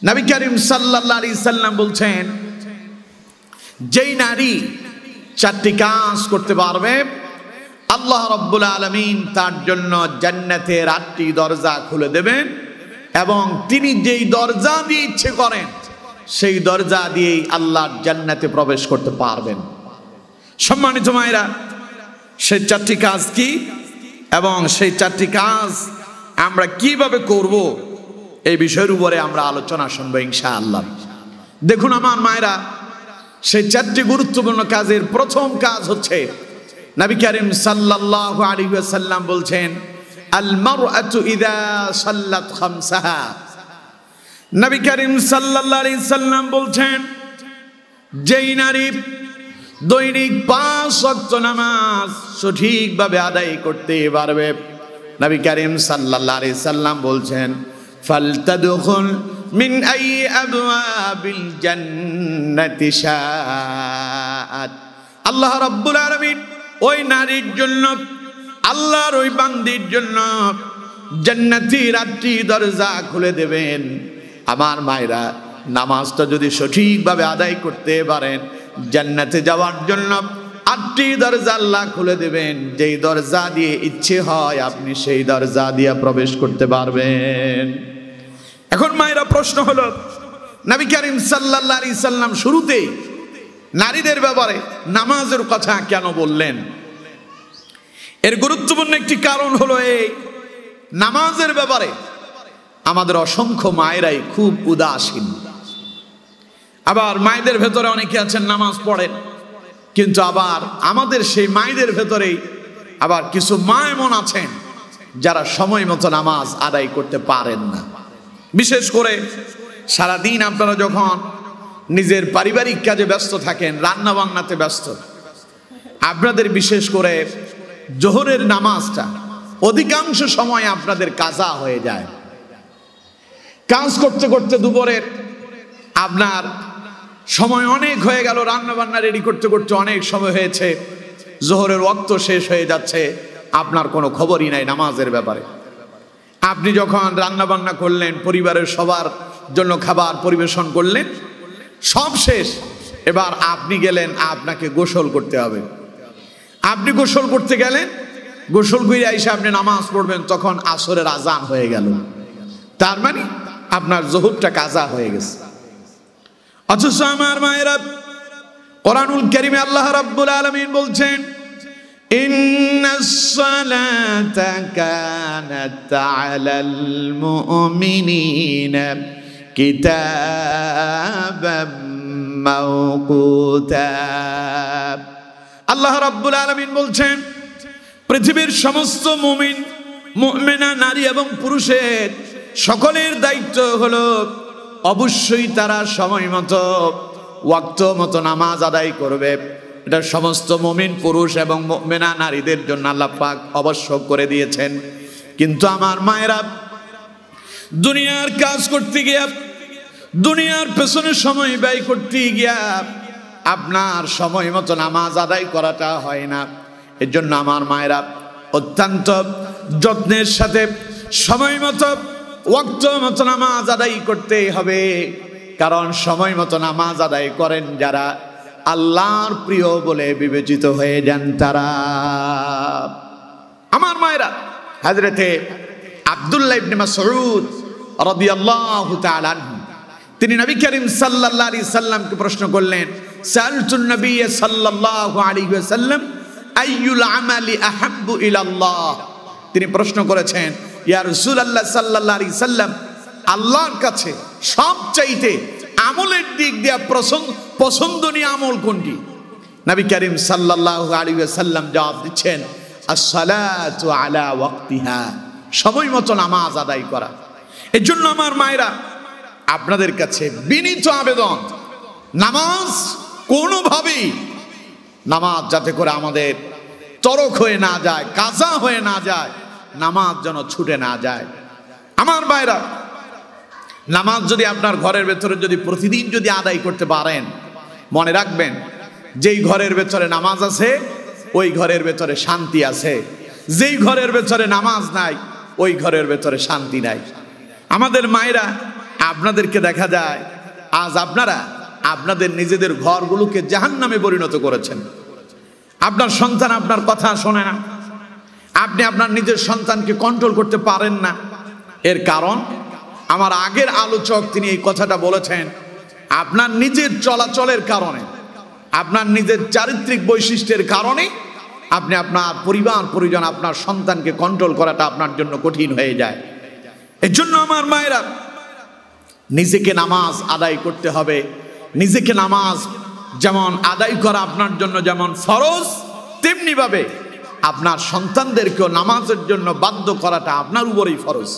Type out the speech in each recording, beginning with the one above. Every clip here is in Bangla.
নবী করিম সাল্লাল্লাহু আলাইহি সাল্লাম বলছেন, যেই নারী চারটি কাজ করতে পারবে আল্লাহ রাব্বুল আলামিন তার জন্য জান্নাতের 8টি দরজা খুলে দেবেন, এবং তিনি যেই দরজা দিয়ে ইচ্ছে করেন সেই দরজা দিয়েই আল্লাহর জান্নাতে প্রবেশ করতে পারবেন। সম্মানিত মায়েরা, সেই চারটি কাজ কি এবং সেই চারটি কাজ আমরা কিভাবে করব এই বিষয়ের উপরে আমরা আলোচনা শুনবো ইনশাআল্লাহ। দেখুন আমার মায়েরা, সেই চারটি গুরুত্বপূর্ণ কাজের প্রথম কাজ হচ্ছে নবী করিম সাল্লাল্লাহু আলাইহি ওয়াসাল্লাম বলছেন, আল মারআতু ইযা সাল্লাত খামসাহা। নবী করিম সাল্লাল্লাহু আলাইহি সাল্লাম বলছেন, যেই নারী দৈনিক 5 ওয়াক্ত নামাজ সঠিকভাবে আদায় করতে পারবে, নবী করিম সাল্লাল্লাহু আলাইহি সাল্লাম বলছেন, ফালতাদখুল মিন আই আবওয়াবিল জান্নাতি শাআত। আল্লাহ রাব্বুল আলামিন ওই নারীর জন্য, আল্লাহর ওই বান্দির জন্য জান্নাতের 8টি দরজা খুলে দেবেন। আমার মায়েরা, নামাজটা যদি সঠিকভাবে আদায় করতে পারেন, জান্নাতে যাওয়ার জন্য 8টি দরজা আল্লাহ খুলে দেবেন। যেই দরজা দিয়ে ইচ্ছে হয় আপনি সেই দরজা দিয়ে প্রবেশ করতে পারবেন। এখন মায়েরা, প্রশ্ন হলো, নবী করিম সাল্লাল্লাহু আলাইহি সাল্লাম শুরুতেই নারীদের ব্যাপারে নামাজের কথা কেন বললেন? এর গুরুত্বপূর্ণ একটি কারণ হলো এই, নামাজের ব্যাপারে আমাদের অসংখ্য মায়েরাই খুব উদাসীন। আবার মায়েদের ভেতরে অনেকে আছেন নামাজ পড়েন, কিন্তু আবার আমাদের সেই মায়েদের ভেতরেই আবার কিছু মা এমন আছেন যারা সময় মতো নামাজ আদায় করতে পারেন না। বিশেষ করে সারাদিন আপনারা যখন নিজের পারিবারিক কাজে ব্যস্ত থাকেন, রান্না বান্নাতে ব্যস্ত, আপনাদের বিশেষ করে জোহরের নামাজটা অধিকাংশ সময় আপনাদের কাজা হয়ে যায়। কাজ করতে করতে দুপুরের আপনার সময় অনেক হয়ে গেল, রান্না বান্না রেডি করতে করতে অনেক সময় হয়েছে, জোহরের ওয়াক্ত শেষ হয়ে যাচ্ছে, আপনার কোনো খবরই নাই নামাজের ব্যাপারে। আপনি যখন রান্না বান্না করলেন, পরিবারের সবার জন্য খাবার পরিবেশন করলেন, সব শেষ, এবার আপনি গেলেন, আপনাকে গোসল করতে হবে। আপনি গোসল করতে গেলেন, গোসল করে এসে আপনি নামাজ পড়বেন, তখন আসরের আজান হয়ে গেল। তার মানে আপনার জোহরটা কাজা হয়ে গেছে। অথচ আমার মায়েরা, কোরআনুল কারীমে আল্লাহ রাব্বুল আলামিন বলছেন, ইন্নাস সালাতা কানাত আলাল মুমিনিনা কিতাবাম মাওকুতা। আল্লাহ রাব্বুল আলামিন বলছেন, পৃথিবীর সমস্ত মুমিন, মুমিনা নারী এবং পুরুষের সকলের দায়িত্ব হলো অবশ্যই তারা সময় মতো ওয়াক্ত মতো নামাজ আদায় করবে। এটা সমস্ত মুমিন পুরুষ এবং মুমিনা নারীদের জন্য আল্লাহ পাক আবশ্যক করে দিয়েছেন। কিন্তু আমার মায়েরা, দুনিয়ার কাজ করতে গিয়া, দুনিয়ার পেছনে সময় ব্যয় করতে গিয়া আপনার সময় মতো নামাজ আদায় করাটা হয় না। এর জন্য আমার মায়েরা অত্যন্ত যত্নের সাথে সময় মতো ওয়াক্ত মতো নামাজ আদায় করতে হবে। কারণ সময় মতো নামাজ আদায় করেন যারা, আল্লাহর প্রিয় বলে বিবেচিত হয়ে যান তারা। আমার মায়েরা, হযরতে আব্দুল্লাহ ইবনে মাসউদ রাদিয়াল্লাহু তাআলা আনহু, তিনি নবী করিম সাল্লাল্লাহু আলাইহি সাল্লামকে প্রশ্ন করলেন, সাআলতুন নবী সাল্লাল্লাহু আলাইহি ওয়াসাল্লাম আইয়ুল আমালি আহাব্বু ইলাল্লাহ। তিনি প্রশ্ন করেছেন, ইয়া রাসূলুল্লাহ সাল্লাল্লাহু আলাইহি সাল্লাম, আল্লাহর কাছে সবচাইতে আমলের দিক দিয়ে পছন্দনীয় আমল কোনটি? নবী করিম সাল্লাল্লাহু আলাইহি ওয়াসাল্লাম জবাব দিচ্ছেন, as-salatu ala ওয়াক্তিহা, সময় মতো নামাজ আদায় করা। এজন্য আমার মায়েরা, আপনাদের কাছে বিনীত আবেদন, নামাজ কোনোভাবেই, নামাজ যাতে করে আমাদের তরক হয়ে না যায়, কাজা হয়ে না যায়, নামাজ যেন ছুটে না যায়। আমার ভাইরা, নামাজ যদি আপনার ঘরের ভেতরে যদি প্রতিদিন যদি আদায় করতে পারেন, মনে রাখবেন যেই ঘরের ভেতরে নামাজ আছে ওই ঘরের ভেতরে শান্তি আছে, যেই ঘরের ভেতরে নামাজ নাই ওই ঘরের ভেতরে শান্তি নাই। আমাদের মায়েরা আপনাদেরকে দেখা যায় আজ আপনারা আপনাদের নিজেদের ঘরগুলোকে জাহান্নামে পরিণত করেছেন। আপনার সন্তান আপনার কথা শোনে না, আপনি আপনার নিজের সন্তানকে কন্ট্রোল করতে পারেন না। এর কারণ আমার আগের আলোচক তিনি এই কথাটা বলেছেন, আপনার নিজের চলাচলের কারণে, আপনার নিজের চারিত্রিক বৈশিষ্ট্যের কারণে আপনি আপনার পরিবার পরিজন আপনার সন্তানকে কন্ট্রোল করাটা আপনার জন্য কঠিন হয়ে যায়। এর জন্য আমার মায়েরা, নিজেকে নামাজ আদায় করতে হবে। নিজেকে নামাজ যেমন আদায় করা আপনার জন্য যেমন ফরজ, তেমনি ভাবে আপনার সন্তানদেরকেও নামাজের জন্য বাধ্য করাটা আপনার উপরেই ফরজ।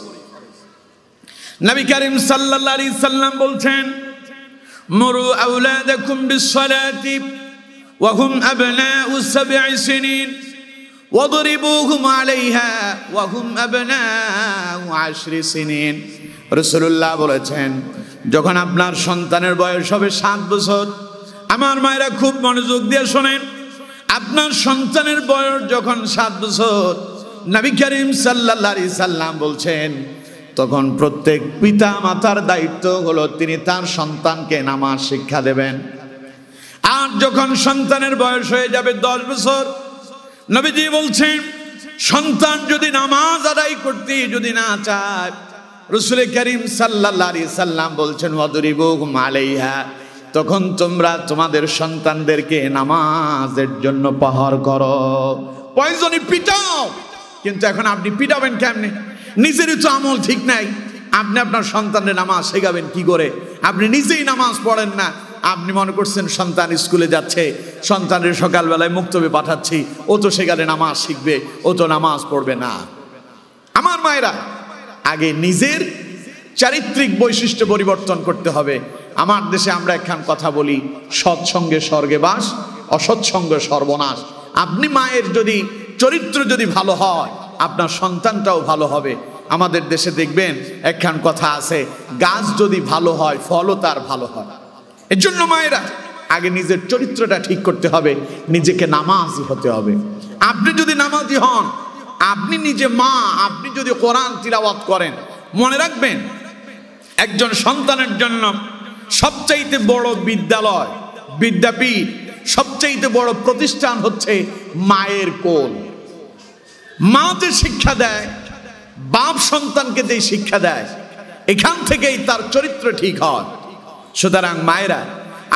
নবী করিম সাল্লাল্লাহু আলাইহি সাল্লাম বলছেন, মুরু আওলাদাকুম বিসসালাতি ওয়া হুম আবনাউ 7 সিনিন ওয়াদরিবুহুম আলাইহা ওয়া হুম আবনাউ 10 সিনিন। রাসূলুল্লাহ বলেছেন, যখন আপনার সন্তানের বয়স হবে 7 বছর, আমার মায়েরা খুব মনোযোগ দিয়ে শোনেন, আপনার সন্তানের বয়স যখন 7 বছর, নবী করিম সাল্লাল্লাহু আলাইহি সাল্লাম বলছেন, তখন প্রত্যেক পিতা মাতার দায়িত্ব হলো তিনি তার সন্তানকে নামাজ শিক্ষা দেবেন। আর যখন সন্তানের বয়স হয়ে যাবে 10 বছর, নবীজি বলছেন, সন্তান যদি নামাজ আদায় করতে যদি না চায়, রাসূল করিম সাল্লাল্লাহু আলাইহি সাল্লাম বলছেন, ওয়াদরিবুহুম আলাইহা, তখন তোমরা তোমাদের সন্তানদেরকে নামাজের জন্য পাহাড় করো, প্রয়োজনে পিটাও। কিন্তু এখন আপনি পিটাবেন কেমনে? নিজেরই তো আমল ঠিক নাই, আপনি আপনার সন্তানের নামাজ শেখাবেন কি করে? আপনি নিজেই নামাজ পড়েন না। আপনি মনে করছেন সন্তান স্কুলে যাচ্ছে, সন্তানের সকালবেলায় মুক্তবে পাঠাচ্ছি, ও তো সেখানে নামাজ শিখবে, ও তো নামাজ পড়বে না। আমার মায়েরা, আগে নিজের চারিত্রিক বৈশিষ্ট্য পরিবর্তন করতে হবে। আমার দেশে আমরা একখান কথা বলি, সৎসঙ্গে স্বর্গে বাস, অসৎসঙ্গে সর্বনাশ। আপনি মায়ের যদি চরিত্র যদি ভালো হয়, আপনার সন্তানটাও ভালো হবে। আমাদের দেশে দেখবেন একখান কথা আছে, গাছ যদি ভালো হয় ফলও তার ভালো হয়। এর জন্য মায়েরা, আগে নিজের চরিত্রটা ঠিক করতে হবে, নিজেকে নামাজি হতে হবে। আপনি যদি নামাজি হন, আপনি নিজে মা, আপনি যদি কোরআন তিলাওয়াত করেন, মনে রাখবেন একজন সন্তানের জন্য সবচাইতে বড় বিদ্যালয়, বিদ্যাপীঠ, সবচাইতে বড় প্রতিষ্ঠান হচ্ছে মায়ের কোল। মা যে শিক্ষা দেয়, বাপ সন্তানকে যে শিক্ষা দেয়, এখান থেকেই তার চরিত্র ঠিক হয়। সুতরাং মায়েরা,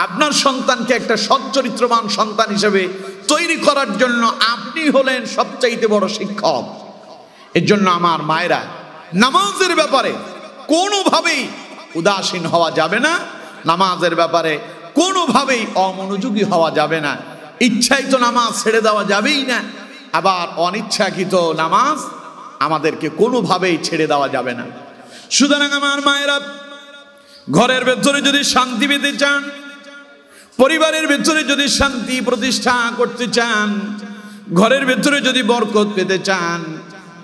আপনার সন্তানকে একটা সৎ চরিত্রবান সন্তান হিসেবে তৈরি করার জন্য আপনি হলেন সবচাইতে বড় শিক্ষক। এর জন্য আমার মায়েরা, নামাজের ব্যাপারে কোনোভাবেই উদাসীন হওয়া যাবে না, নামাজের ব্যাপারে কোনোভাবেই অমনোযোগী হওয়া যাবে না। ইচ্ছায় তো নামাজ ছেড়ে দেওয়া যাবেই না, আবার অনিচ্ছাকৃত নামাজ আমাদেরকে কোনোভাবেই ছেড়ে দেওয়া যাবে না। সুতরাং আমার মায়েরা, ঘরের ভেতরে যদি শান্তি পেতে চান, পরিবারের ভেতরে যদি শান্তি প্রতিষ্ঠা করতে চান, ঘরের ভেতরে যদি বরকত পেতে চান,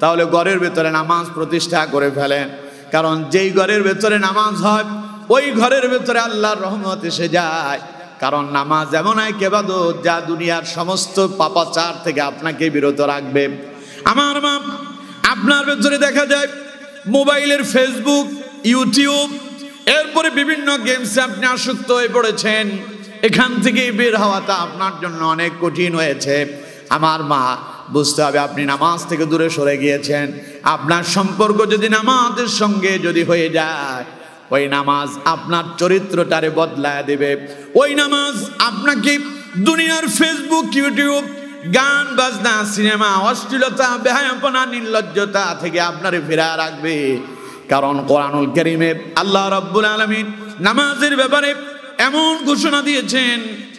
তাহলে ঘরের ভেতরে নামাজ প্রতিষ্ঠা করে ফেলেন। কারণ যেই ঘরের ভেতরে নামাজ হয়, ওই ঘরের ভেতরে আল্লাহর রহমত এসে যায়। কারণ নামাজ এমন এক ইবাদত যা দুনিয়ার সমস্ত পাপাচার থেকে আপনাকে বিরত রাখবে। আমার মা, আপনার ভেতরে দেখা যায় মোবাইলের ফেসবুক, ইউটিউব, এরপরে বিভিন্ন গেমসে আপনি আসক্ত হয়ে পড়েছেন। এখান থেকে বের হওয়াটা আপনার জন্য অনেক কঠিন হয়েছে। আমার মা, বুঝতে হবে আপনি নামাজ থেকে দূরে সরে গিয়েছেন। আপনার সম্পর্ক যদি নামাজের সঙ্গে যদি হয়ে যায়, ওই নামাজ আপনার চরিত্রটারে বদলায় দেবে। ওই নামাজ আপনাকে দুনিয়ার ফেসবুক, ইউটিউব, গান বাজনা, সিনেমা, অশ্লীলতা, বেহায়াপনা, নির্লজ্জতা থেকে আপনারে ফেরায় রাখবে। কারণ কোরআনুল কারীমে আল্লাহ রাব্বুল আলামিন নামাজের ব্যাপারে এমন ঘোষণা দিয়েছেন,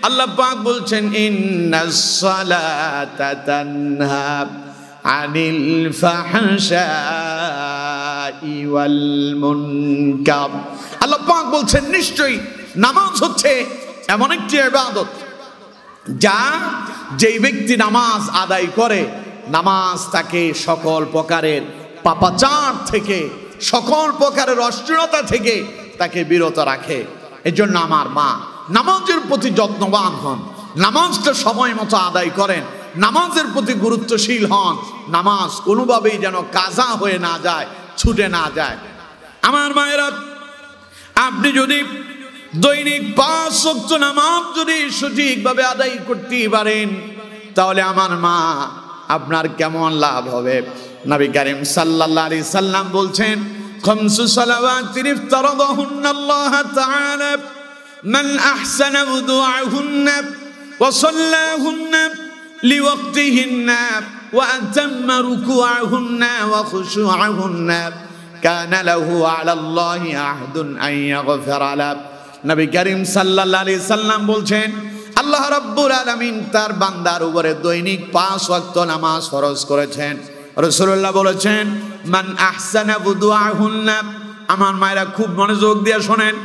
আল্লাহ পাক বলছেন, ইন্নাস সালাতা তানহা আনিল ফাহশাই ওয়াল মুনকার। আল্লাহ পাক বলছেন, নিশ্চয়ই নামাজ হচ্ছে এমন একটি ইবাদত যা যেই ব্যক্তি নামাজ আদায় করে, নামাজ তাকে সকল প্রকারের পাপাচার থেকে, সকল প্রকারের অশ্লীলতা থেকে তাকে বিরত রাখে। এজন্য আমার মা, নামাজের প্রতি যত্নবান হন, নামাজটা সময় মতো আদায় করেন, নামাজের প্রতি গুরুত্বশীল হন। নামাজ কোনোভাবেই যেন কাজা হয়ে না যায়, ছুটে না যায়। আমার মায়েরা, আপনি যদি দৈনিক 5 ওয়াক্ত নামাজ যদি সঠিকভাবে আদায় করতে পারেন, তাহলে আমার মা আপনার কেমন লাভ হবে। নবী করিম সাল্লাল্লাহু আলাইহি সাল্লাম বলছেন, খামসু সালাওয়াতিন ইফতারাদাহুন্না আল্লাহ তাআলা মান আহসানা উদুআহুন্না ওয়া সাল্লাহুন্না লিওয়াক্তিহিন্না ওয়া আতাম্মা রুকুআহুন্না ওয়া খুশুআহুন্না কানা লাহু আলাল্লাহি আহদুন আন ইয়াগফিরা লাহু। নবী করিম সাল্লাল্লাহু আলাইহি সাল্লাম বলছেন, আল্লাহ রাব্বুল আলামিন তার বান্দার উপরে দৈনিক 5 ওয়াক্ত নামাজ ফরজ করেছেন। রাসূলুল্লাহ বলেছেন, মান আহসানা উদুআহুন্না। আমার মায়েরা খুব মনোযোগ দিয়ে শোনেন,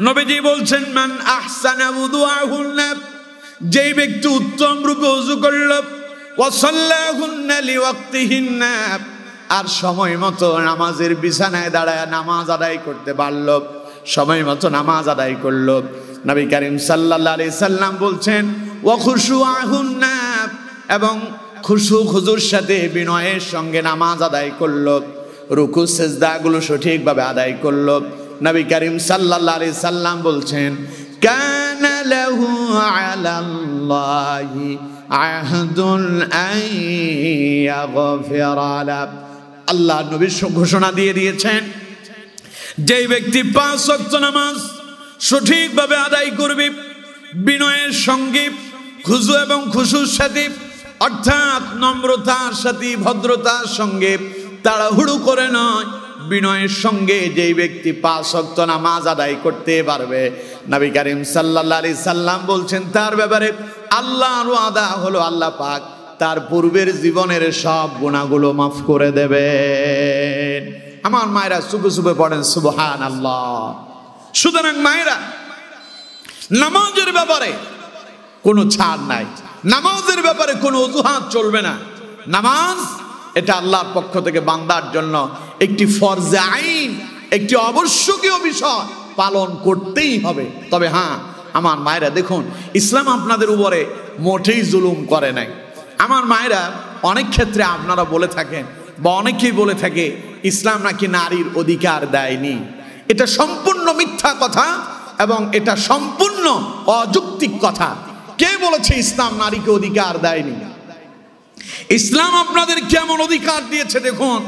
নবীজি বলছেন, মান আহসানা উদুআহুন্না, যেই ব্যক্তি উত্তম রূপে ওযু করল, ওয়া সাল্লাহুন্না লিওয়াক্তিহিন্না, আর সময় মতো নামাজের বিছানায় দাঁড়ায় নামাজ আদায় করতে পারল, সময় মতো নামাজ আদায় করল। নবী করিম সাল্লাল্লাহু আলাইহি সাল্লাম বলছেন, ওয়া খুশুআহুন্না, এবং খুশু খুজুর সাথে বিনয়ের সঙ্গে নামাজ আদায় করল, রুকু সিজদাগুলো সঠিকভাবে আদায় করল। নবী করিম সাল্লাল্লাহু আলাইহি সাল্লাম বলছেন, কানা লাহু আলাল্লাহি আহদুন আন ইয়াগফিরা লাহু। আল্লাহ নবী ঘোষণা দিয়ে দিয়েছেন, যেই ব্যক্তি 5 ওয়াক্ত নামাজ সঠিকভাবে আদায় করবে, বিনয়ের সঙ্গে, খুজু এবং খুশুর সাথে, অর্থাৎ নম্রতার সাথে, ভদ্রতার সঙ্গে, তাড়াহুড়ো করে নয়, বিনয়ের সঙ্গে যেই ব্যক্তি 5 ওয়াক্ত নামাজ আদায় করতে পারবে, নবী করিম সাল্লাল্লাহু আলাইহি সাল্লাম বলছেন, তার ব্যাপারে আল্লাহর ওয়াদা হলো আল্লাহ পাক তার পূর্বের জীবনের সব গুনাহগুলো মাফ করে দেবেন। আমার মায়েরা চুপে চুপে পড়েন সুবহানাল্লাহ। সুতরাং মায়েরা, নামাজের ব্যাপারে কোনো ছাড় নাই, নামাজের ব্যাপারে কোনো অজুহাত চলবে না। নামাজ এটা আল্লাহর পক্ষ থেকে বান্দার জন্য একটি ফরজে আইন, একটি আবশ্যকীয় বিষয়, পালন করতেই হবে। তবে হ্যাঁ আমার মায়েরা দেখুন, ইসলাম আপনাদের উপরে মোটেই জুলুম করে নাই। আমার মায়েরা, অনেক ক্ষেত্রে আপনারা বলে থাকেন বা অনেকেই বলে থাকে ইসলাম নাকি নারীর অধিকার দেয়নি। এটা সম্পূর্ণ মিথ্যা কথা এবং এটা সম্পূর্ণ অযৌক্তিক কথা। কে বলেছে ইসলাম নারীকে অধিকার দেয়নি? ইসলাম আপনাদের কেমন অধিকার দিয়েছে দেখুন।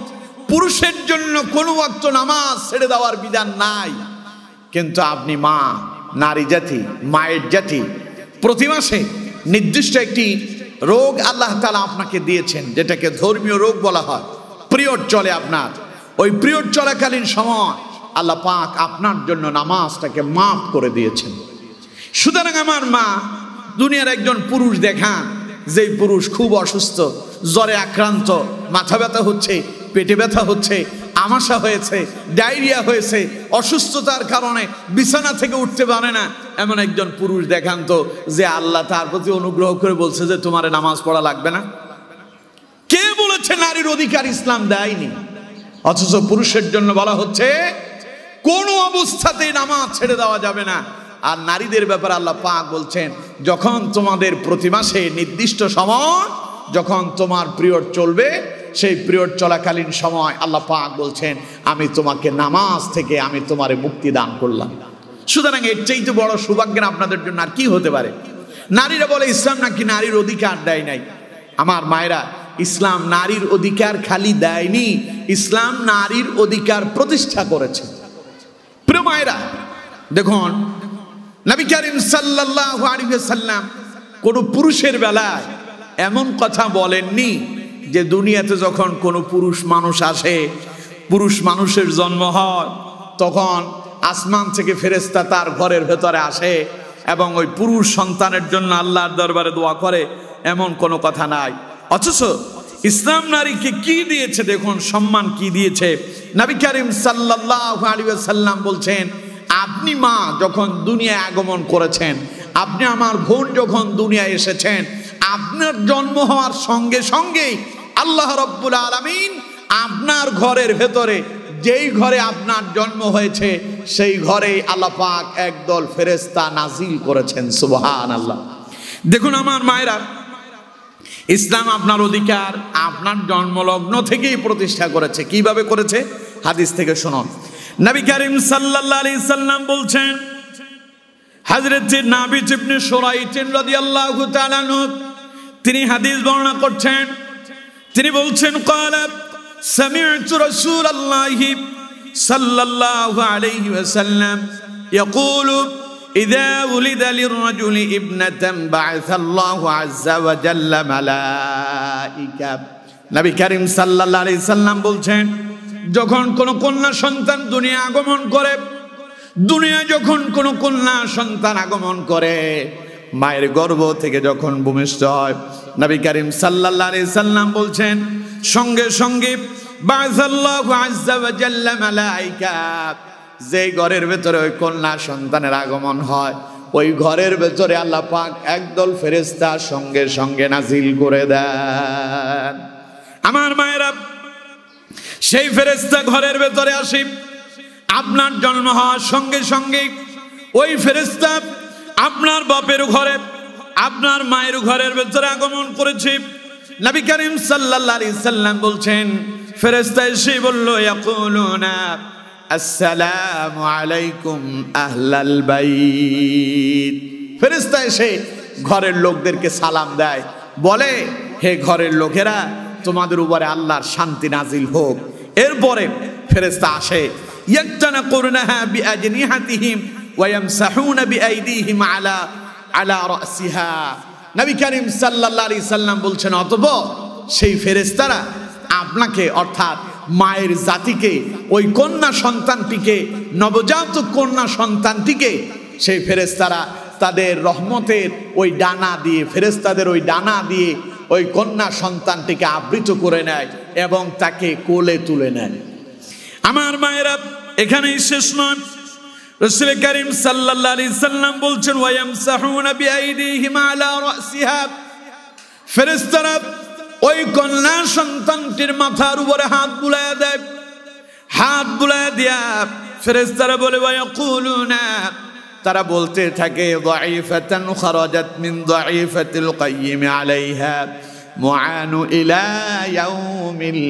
পুরুষের জন্য কোনো ওয়াক্ত নামাজ ছেড়ে দেওয়ার বিধান নাই, কিন্তু আপনি মা, নারী জাতি, মায়ের জাতি, প্রতি মাসে নির্দিষ্ট একটি রোগ আল্লাহ তাআলা আপনাকে দিয়েছেন, যেটাকে ধর্মীয় রোগ বলা হয়। পিরিয়ড চলে আপনার, ওই পিরিয়ড চলাকালীন সময় আল্লাহ পাক আপনার জন্য নামাজটাকে মাফ করে দিয়েছেন। সুতরাং আমার মা, দুনিয়ার একজন পুরুষ দেখান, যেই পুরুষ খুব অসুস্থ, জ্বরে আক্রান্ত, মাথা ব্যথা হচ্ছে, পেটে ব্যথা হচ্ছে, আমাশা হয়েছে, ডায়রিয়া হয়েছে, অসুস্থতার কারণে বিছানা থেকে উঠতে পারে না, এমন একজন পুরুষ দেখান তো যে আল্লাহ তার প্রতি অনুগ্রহ করে বলছে যে তোমার নামাজ পড়া লাগবে না। কে বলেছে নারীর অধিকার ইসলাম দেয়নি? অথচ পুরুষের জন্য বলা হচ্ছে কোনো অবস্থাতেই নামাজ ছেড়ে দেওয়া যাবে না। আর নারীদের ব্যাপারে আল্লাহ পাক বলছেন, যখন তোমাদের প্রতি মাসে নির্দিষ্ট সময় যখন তোমার পিরিয়ড চলবে, সেই পিরিয়ড চলাকালীন সময় আল্লাহ পাক বলছেন, আমি তোমাকে নামাজ থেকে আমি তোমারে মুক্তি দান করলাম। সুতরাং এর চাইতে বড় সৌভাগ্যের আপনাদের জন্য আর কি হতে পারে? নারীরা বলে ইসলাম নাকি নারীর অধিকার দেয় নাই। আমার মায়েরা, ইসলাম নারীর অধিকার খালি দেয়নি, ইসলাম নারীর অধিকার প্রতিষ্ঠা করেছে। প্রিয় মায়েরা দেখুন, নবী করিম সাল্লাল্লাহু আলাইহি ওয়াসাল্লাম কোন পুরুষের বেলায় এমন কথা বলেননি যে দুনিয়াতে যখন কোনো পুরুষ মানুষ আসে, পুরুষ মানুষের জন্ম হয়, তখন আসমান থেকে ফেরেশতা তার ঘরের ভেতরে আসে এবং ওই পুরুষ সন্তানের জন্য আল্লাহর দরবারে দোয়া করে, এমন কোনো কথা নাই। অথচ ইসলাম নারীকে কি দিয়েছে দেখুন, সম্মান কি দিয়েছে। নবী করিম সাল্লাল্লাহু আলাইহি ওয়াসাল্লাম বলছেন, আপনি মা যখন দুনিয়ায় আগমন করেছেন, আপনি আমার বোন যখন দুনিয়ায় এসেছেন, আপনার জন্ম হওয়ার সঙ্গে সঙ্গেই আল্লাহ রাব্বুল আলামিন আপনার ঘরের ভেতরে, যেই ঘরে আপনার জন্ম হয়েছে, সেই ঘরে আল্লাহ পাক একদল ফেরেশতা নাজিল করেছেন। সুবহানাল্লাহ। দেখুন আমার মায়েরা, ইসলাম আপনার অধিকার আপনার জন্মলগ্ন থেকেই প্রতিষ্ঠা করেছে। কিভাবে করেছে? হাদিস থেকে শুনুন। নবী করিম সাল্লাল্লাহু আলাইহি সাল্লাম বলছেন, হযরত নাবিজ ইবনে শুরাইত রাদিয়াল্লাহু তাআলা আনহু তিনি হাদিস বর্ণনা করছেন, তিনি বলছেন ক্বালা সামি'তু রাসূলুল্লাহি সাল্লাল্লাহু আলাইহি ওয়াসাল্লাম ইয়াকুলু ইযা উলিদা লিররাজুলি ইবনাতান বা'আসাল্লাহু আযজা ওয়া জাল্লা মালাইকা। নবী করিম সাল্লাল্লাহু আলাইহি সাল্লাম বলছেন, যখন কোন কন্যা সন্তান দুনিয়া আগমন করে, দুনিয়ায় যখন কোন কন্যা সন্তান আগমন করে, মায়ের গর্ভ থেকে যখন ভূমিষ্ঠ হয়, নবী করিম সাল্লাল্লাহু আলাইহি সাল্লাম বলছেন, সঙ্গে সঙ্গে বা'আসাল্লাহু আযজা ওয়া জাল্লা মালাইকা, যে ঘরের ভেতরে ওই কন্যা সন্তানের আগমন হয়, ওই ঘরের ভেতরে আল্লাহ পাক একদল ফেরেশতা সঙ্গে সঙ্গে নাজিল করে দেন। আমার মায়েরা, সেই ফেরেশতা ঘরের ভেতরে আসে, আপনার জন্ম হওয়ার সঙ্গে সঙ্গে ওই ফেরেশতা আপনার বাপের ঘরে, আপনার মায়ের ঘরের ভেতরে আগমন করেছে। নবী করিম সাল্লাল্লাহু আলাইহি সাল্লাম বলছেন, ফেরেশতা এসে বলল, ইয়াকুলুনা আসসালামু আলাইকুম আহলাল বাইত। ফেরেশতা এসে ঘরের লোকদেরকে সালাম দেয়, বলে, হে ঘরের লোকেরা, তোমাদের উপরে আল্লাহর শান্তি নাজিল হোক। এরপরে ফেরেশতা আসে, ইয়াকতানাকুরনাহা বিআজনিহাতিহিম ওয়া ইয়ামসাহুনা বিআইদিহিম আলা রাসিহা। নবী করিম সাল্লাল্লাহু আলাইহি সাল্লাম বলছেন, অতঃপর সেই ফেরেশতারা আপনাকে, অর্থাৎ মায়ের জাতিকে, ওই কন্যা সন্তানটিকে, নবজাতক কন্যা সন্তানটিকে, সেই ফেরেশতারা তাদের রহমতের ওই ডানা দিয়ে, ফেরেশতাদের ওই ডানা দিয়ে ওই কন্যা সন্তানটিকে আবৃত করে নেয় এবং তাকে কোলে তুলে নেয়। আমার মায়েরা, এখানেই শেষ নয়। রাসূল করিম সাল্লাল্লাহু আলাইহি সাল্লাম বলছেন, ওয়া ইয়ামসাহুনা বিআইদিহিম আলা রাসিহা, ফেরেশতারা ওই কন্যা সন্তানটির মাথার উপরে হাত বুলায় দেয়। হাত বুলায় দিয়া ফেরেশতারা বলে, ওয়া ইয়াকুলুনা, তারা বলতে থাকে, দাঈফাতান খারাজাত মিন দাঈফাতিল কাইয়িম আলাইহা মুআনু ইলা ইয়াউমিল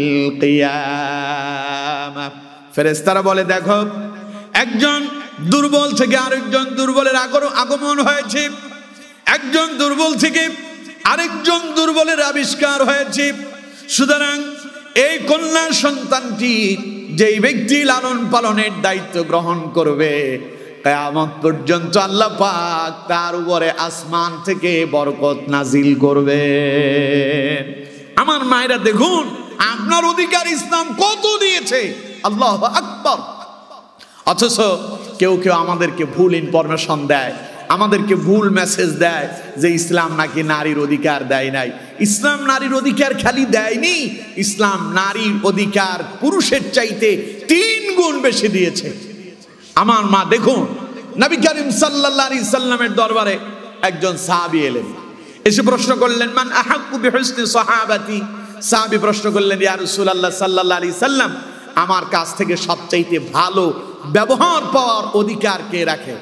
কিয়ামা। ফেরেশতারা বলে, দেখো, একজন দুর্বল থেকে আরেকজন দুর্বলের আগমন হয়েছে, একজন দুর্বল থেকে আরেকজন দুর্বলের আবিষ্কার হয়েছে। সুতরাং এই কন্যা সন্তানটি যেই ব্যক্তি লালন পালনের দায়িত্ব গ্রহণ করবে, কিয়ামত পর্যন্ত আল্লাহ পাক তার উপরে আসমান থেকে বরকত নাজিল করবে। আমার মায়েরা, দেখুন আপনার অধিকার ইসলাম কত দিয়েছে, আল্লাহু আকবার। অথচ কেউ কেউ আমাদেরকে ভুল ইনফরমেশন দেয়, আমাদেরকে ভুল মেসেজ দেয় যে ইসলাম নাকি নারীর অধিকার দেয় নাই। ইসলাম নারীর অধিকার খালি দেয়নি, ইসলাম নারীর অধিকার পুরুষের চাইতে 3 গুণ বেশি দিয়েছে। আমার মা, দেখুন, নবী করিম সাল্লাল্লাহু আলাইহি সাল্লামের দরবারে একজন সাহাবী এলেন, এসে প্রশ্ন করলেন, মান আহাক্কু বিহুসনি সাহাবাতি। সাহাবী প্রশ্ন করলেন, ইয়া রাসূলুল্লাহ সাল্লাল্লাহু আলাইহি সাল্লাম, আমার কাছ থেকে সবচাইতে ভালো ব্যবহার পাওয়ার অধিকার কে রাখে?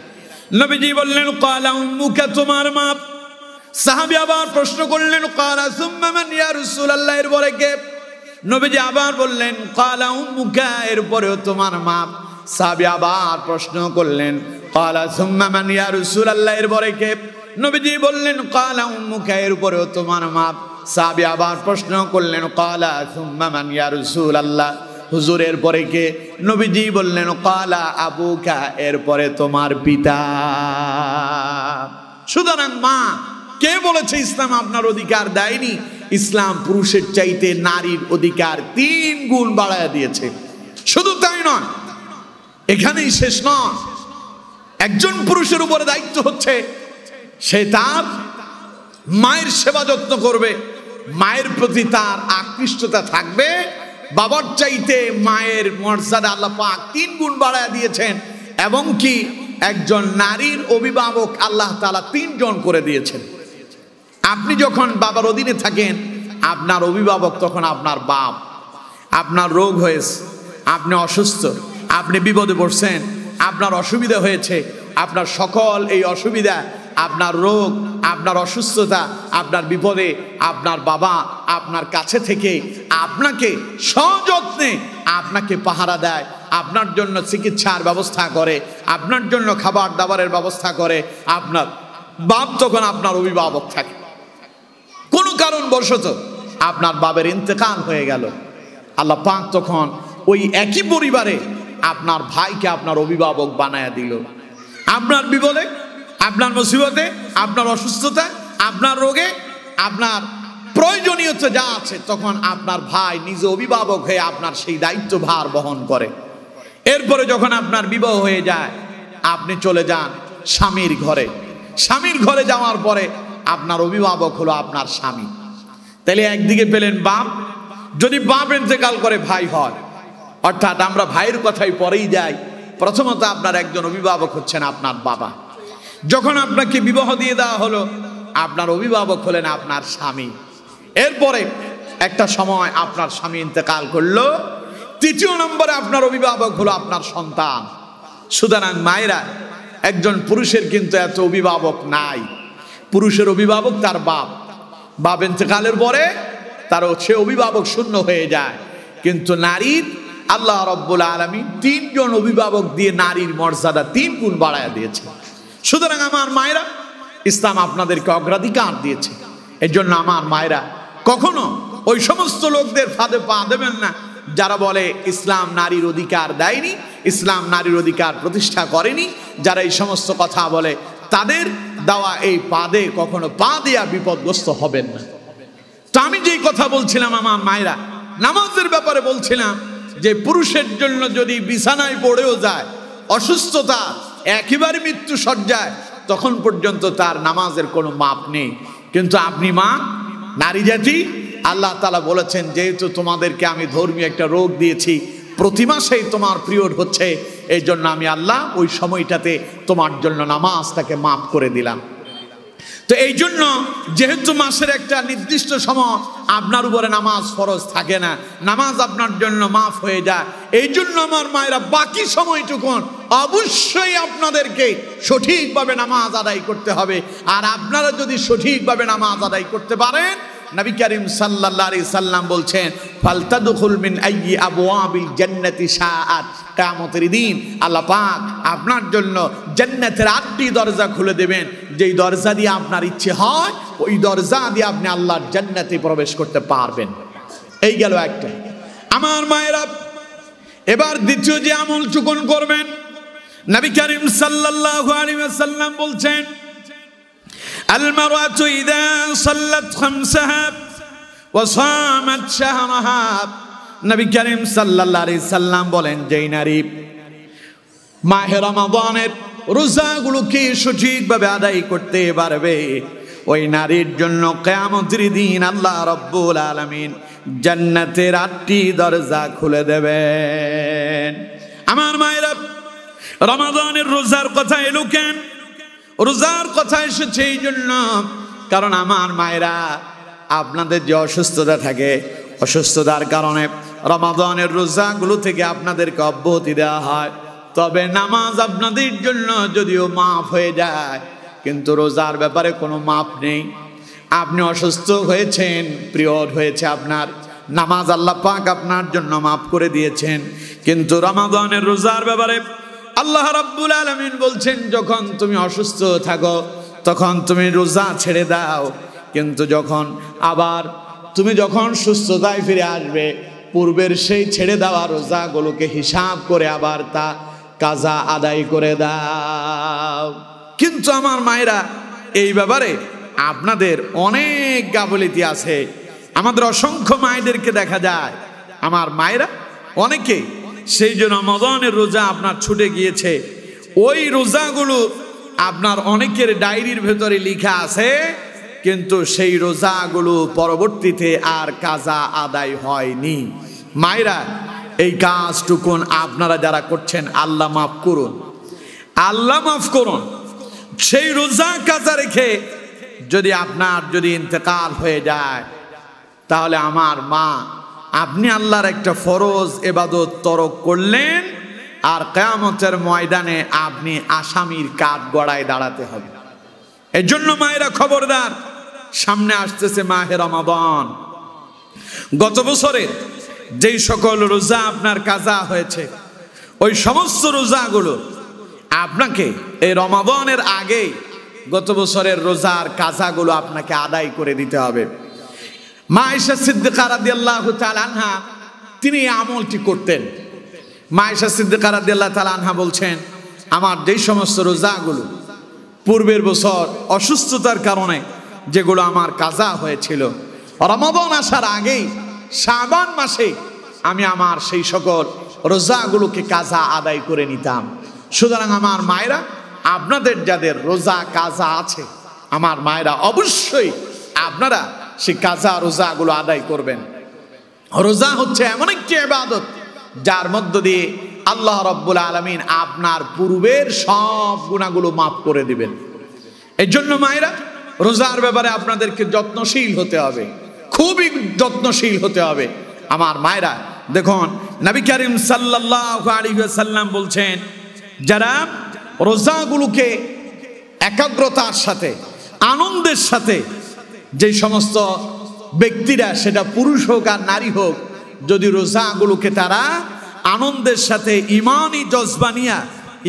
নবীজি বললেন, ক্বালা উম্মুকা, তোমার মা। সাহাবী আবার প্রশ্ন করলেন, ক্বালা সুম্মা মান ইয়া রাসূলুল্লাহ, এরপরে কে? নবীজি আবার বললেন, ক্বালা উম্মুকা, এরপরেও তোমার মা। সাহাবী আবার প্রশ্ন করলেন, ক্বালা সুম্মা মান ইয়া রাসূলুল্লাহ, এরপরে কে? নবীজি বললেন, ক্বালা উম্মুকা, এরপরেও তোমার মা। সাহাবী আবার প্রশ্ন করলেন, ক্বালা সুম্মা মান ইয়া রাসূলুল্লাহ, হুজুর এরপরে কে? নবীজি বললেন, ক্বালা আবুকা, এরপরে তোমার পিতা। সুতরাং মা, কে বলেছে ইসলাম আপনার অধিকার দেয়নি? ইসলাম পুরুষের চাইতে নারীর অধিকার 3 গুণ বাড়ায় দিয়েছে। শুধু তাই নয়, এখানেই শেষ নয়। একজন পুরুষের উপরে দায়িত্ব হচ্ছে, সে তার মায়ের সেবা যত্ন করবে, মায়ের প্রতি তার আকৃষ্টতা থাকবে। বাবার চাইতে মায়ের মর্যাদা আল্লাহ পাক 3 গুণ বাড়ায় দিয়েছেন, এবং কি একজন নারীর অভিভাবক আল্লাহ তাআলা 3 জন করে দিয়েছেন। আপনি যখন বাবার অধীনে থাকেন, আপনার অভিভাবক তখন আপনার বাপ। আপনার রোগ হয়েছে, আপনি অসুস্থ, আপনি বিপদে পড়ছেন, আপনার অসুবিধা হয়েছে, আপনার সকল এই অসুবিধা আপনার রোগ, আপনার অসুস্থতা, আপনার বিপদে আপনার বাবা আপনার কাছে থেকে আপনাকে সযত্নে আপনাকে পাহারা দেয়, আপনার জন্য চিকিৎসার ব্যবস্থা করে, আপনার জন্য খাবার দাবারের ব্যবস্থা করে। আপনার বাপ তখন আপনার অভিভাবক থাকে, কোনো কারণবশত আপনার বাবার ইন্তেকাল হয়ে গেল, আল্লাহ পাক তখন ওই একই পরিবারে আপনার ভাইকে আপনার অভিভাবক বানায়া দিল। আপনার বিপদে, আপনার মুসিবতে, আপনার অসুস্থতা, আপনার রোগে, আপনার প্রয়োজনীয়তা যা আছে, তখন আপনার ভাই নিজে অভিভাবক হয়ে আপনার সেই দায়িত্বভার বহন করে। এরপরে যখন আপনার বিবাহ হয়ে যায়, আপনি চলে যান স্বামীর ঘরে। স্বামীর ঘরে যাওয়ার পরে আপনার অভিভাবক হলো আপনার স্বামী। তাহলে একদিকে পেলেন বাপ, যদি বাপ ইন্তেকাল করে ভাই হয়, অর্থাৎ আমরা ভাইয়ের কথাই পরেই যাই। প্রথমত আপনার একজন অভিভাবক হচ্ছেন আপনার বাবা। যখন আপনাকে বিবাহ দিয়ে দেওয়া হলো, আপনার অভিভাবক হলেন আপনার স্বামী। এরপরে একটা সময় আপনার স্বামী ইন্তেকাল করলো, তৃতীয় নম্বরে আপনার অভিভাবক হলো আপনার সন্তান। সুতরাং মায়েরা, একজন পুরুষের কিন্তু এত অভিভাবক নাই। পুরুষের অভিভাবক তার বাপ, বাপ ইন্তেকালের পরে তার সে অভিভাবক শূন্য হয়ে যায়। কিন্তু নারীর আল্লাহ রাব্বুল আলামিন তিনজন অভিভাবক দিয়ে নারীর মর্যাদা 3 গুণ বাড়ায় দিয়েছে। সুতরাং আমার মায়েরা, ইসলাম আপনাদেরকে অগ্রাধিকার দিয়েছে। এর জন্য আমার মায়েরা কখনো ওই সমস্ত লোকদের ফাঁদে পা দেবেন না যারা বলে ইসলাম নারীর অধিকার দেয়নি, ইসলাম নারীর অধিকার প্রতিষ্ঠা করেনি। যারা এই সমস্ত কথা বলে, তাদের দেওয়া এই পাদে কখনো পা দেয়া বিপদগ্রস্ত হবেন না। তো আমি যেই কথা বলছিলাম আমার মায়েরা, নামাজের ব্যাপারে বলছিলাম যে পুরুষের জন্য যদি বিছানায় পড়েও যায়, অসুস্থতা একেবারে মৃত্যু সজ্জায়, তখন পর্যন্ত তার নামাজের কোনো মাপ নেই। কিন্তু আপনি মা, নারী জাতি, আল্লাহ তাআলা বলেছেন যেহেতু তোমাদেরকে আমি ধর্মীয় একটা রোগ দিয়েছি, প্রতি মাসেই তোমার পিরিয়ড হচ্ছে, এই জন্য আমি আল্লাহ ওই সময়টাতে তোমার জন্য নামাজটাকে মাফ করে দিলাম। তো এই জন্য যেহেতু মাসের একটা নির্দিষ্ট সময় আপনার উপরে নামাজ ফরজ থাকে না, নামাজ আপনার জন্য মাফ হয়ে যায়। এই জন্য আমার মায়েরা বাকি সময়টুকুন অবশ্যই আপনাদেরকে সঠিকভাবে নামাজ আদায় করতে হবে। আর আপনারা যদি সঠিকভাবে নামাজ আদায় করতে পারেন, নবী করিম সাল্লাল্লাহু আলাইহি সাল্লাম বলছেন, ফালতাদখুল মিন আইয়ি আবওয়াবিল জান্নাতি শাআত, কিয়ামতের দিন আল্লাহ পাক আপনার জন্য জান্নাতের 8টি দরজা খুলে দেবেন। যেই দরজা দিয়ে আপনার ইচ্ছে হয়, ওই দরজা দিয়ে আপনি আল্লাহর জান্নাতে প্রবেশ করতে পারবেন। এই গেল একটা। আমার মায়েরা, এবার দ্বিতীয় যে আমল চুকন করবেন, নবী করিম সাল্লাল্লাহু আলাইহি ওয়াসাল্লাম বলছেন, المرأة إذا صلت خمسها وصامت شهرها। নবী করিম সাল্লাল্লাহু আলাইহি সাল্লাম বলেন, যেই নারী মাহে রমাদানের রোজাগুলোকে সঠিকভাবে আদায় করতে পারবে, ওই নারীর জন্য কিয়ামতের দিন আল্লাহ রাব্বুল আলামিন জান্নাতের 8টি দরজা খুলে দেবেন। আমার মায়েরা, রমাদানের রোজার কথা এলো কেন? রোজার কথা এসেছে এই জন্য, কারণ আমার মায়েরা, আপনাদের যে অসুস্থতা থাকে, অসুস্থতার কারণে রমাদানের রোজাগুলো থেকে আপনাদেরকে অব্যাহতি দেওয়া হয়। তবে নামাজ আপনাদের জন্য যদিও মাফ হয়ে যায়, কিন্তু রোজার ব্যাপারে কোনো মাপ নেই। আপনি অসুস্থ হয়েছেন, পিরিয়ড হয়েছে আপনার, নামাজ আল্লাহ পাক আপনার জন্য মাফ করে দিয়েছেন। কিন্তু রমাদানের রোজার ব্যাপারে আল্লাহ রাব্বুল আলামিন বলছেন, যখন তুমি অসুস্থ থাকো তখন তুমি রোজা ছেড়ে দাও, কিন্তু যখন আবার তুমি যখন সুস্থতায় ফিরে আসবে, পূর্বের সেই ছেড়ে দেওয়া রোজাগুলোকে হিসাব করে আবার তা কাজা আদায় করে দাও। কিন্তু আমার মায়েরা, এই ব্যাপারে আপনাদের অনেক গাফিলতি আছে। আমাদের অসংখ্য মায়েদেরকে দেখা যায়, আমার মায়েরা অনেকে সেই যে রমাদানের রোজা আপনার ছুটে গিয়েছে, ওই রোজাগুলো আপনার অনেকের ডায়েরির ভেতরে লেখা আছে, কিন্তু সেই রোজাগুলো পরবর্তীতে আর কাজা আদায় হয়নি। মায়েরা, এই কাজটুকুন আপনারা যারা করছেন, আল্লাহ মাফ করুন, আল্লাহ মাফ করুন। সেই রোজা কাজা রেখে যদি আপনার ইন্তেকাল হয়ে যায়, তাহলে আমার মা, আপনি আল্লাহর একটা ফরজ ইবাদত তরক করলেন, আর কিয়ামতের ময়দানে আপনি আসামির কাঠগড়ায় দাঁড়াতে হবে। এজন্য মায়েরা খবরদার, সামনে আসতেছে মাহে রমাদান। গত বছরে যেই সকল রোজা আপনার কাজা হয়েছে, ওই সমস্ত রোজাগুলো আপনাকে এই রমাদানের আগে গত বছরের রোজার কাজাগুলো আপনাকে আদায় করে দিতে হবে। মা আয়েশা সিদ্দিকা রাদিয়াল্লাহু তাআলা আনহা তিনি এই আমলটি করতেন। মা আয়েশা সিদ্দিকা রাদিয়াল্লাহু তাআলা আনহা বলছেন, আমার যেই সমস্ত রোজাগুলো পূর্বের বছর অসুস্থতার কারণে যেগুলো আমার কাজা হয়েছিল, রমাদান আসার আগেই শাবান মাসে আমি আমার সেই সকল রোজাগুলোকে কাজা আদায় করে নিতাম। সুতরাং আমার মায়েরা, আপনাদের যাদের রোজা কাজা আছে, আমার মায়েরা অবশ্যই আপনারা সেই কাজা রোজাগুলো আদায় করবেন। রোজা হচ্ছে এমন একটি ইবাদত যার মধ্য দিয়ে আল্লাহ রাব্বুল আলামিন আপনার পূর্বের সব গুনাহগুলো মাফ করে দিবেন। এর জন্য মায়েরা, রোজার ব্যাপারে আপনাদেরকে যত্নশীল হতে হবে, খুবই যত্নশীল হতে হবে। আমার মায়েরা দেখুন, নবী করিম সাল্লাল্লাহু আলাইহি ওয়াসাল্লাম বলছেন, যারা রোজাগুলোকে একাগ্রতার সাথে, আনন্দের সাথে, যে সমস্ত ব্যক্তিরা, সেটা পুরুষ হোক আর নারী হোক, যদি রোজাগুলোকে তারা আনন্দের সাথে ইমানি জজবা নিয়ে,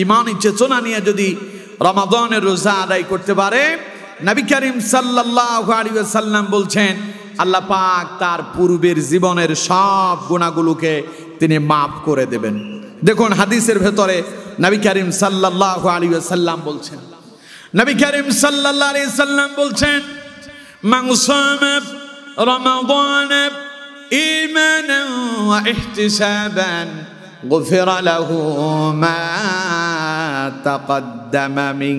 ইমানি চেতনা নিয়ে যদি রমাদানের রোজা আদায় করতে পারে, নবী করিম সাল্লাল্লাহু আলাইহি ওয়াসাল্লাম বলছেন, আল্লাহ পাক তার পূর্বের জীবনের সব গুনাহগুলোকে তিনি মাফ করে দেবেন। দেখুন হাদিসের ভেতরে নবী করিম সাল্লাল্লাহু আলাইহি ওয়াসাল্লাম বলছেন, নবী করিম সাল্লাল্লাহু আলাইহি ওয়াসাল্লাম বলছেন, মান সামা রমাদান ঈমানান ওয়া ইহতিসাবান গুফিরা লাহু মা তাকদ্দামা মিন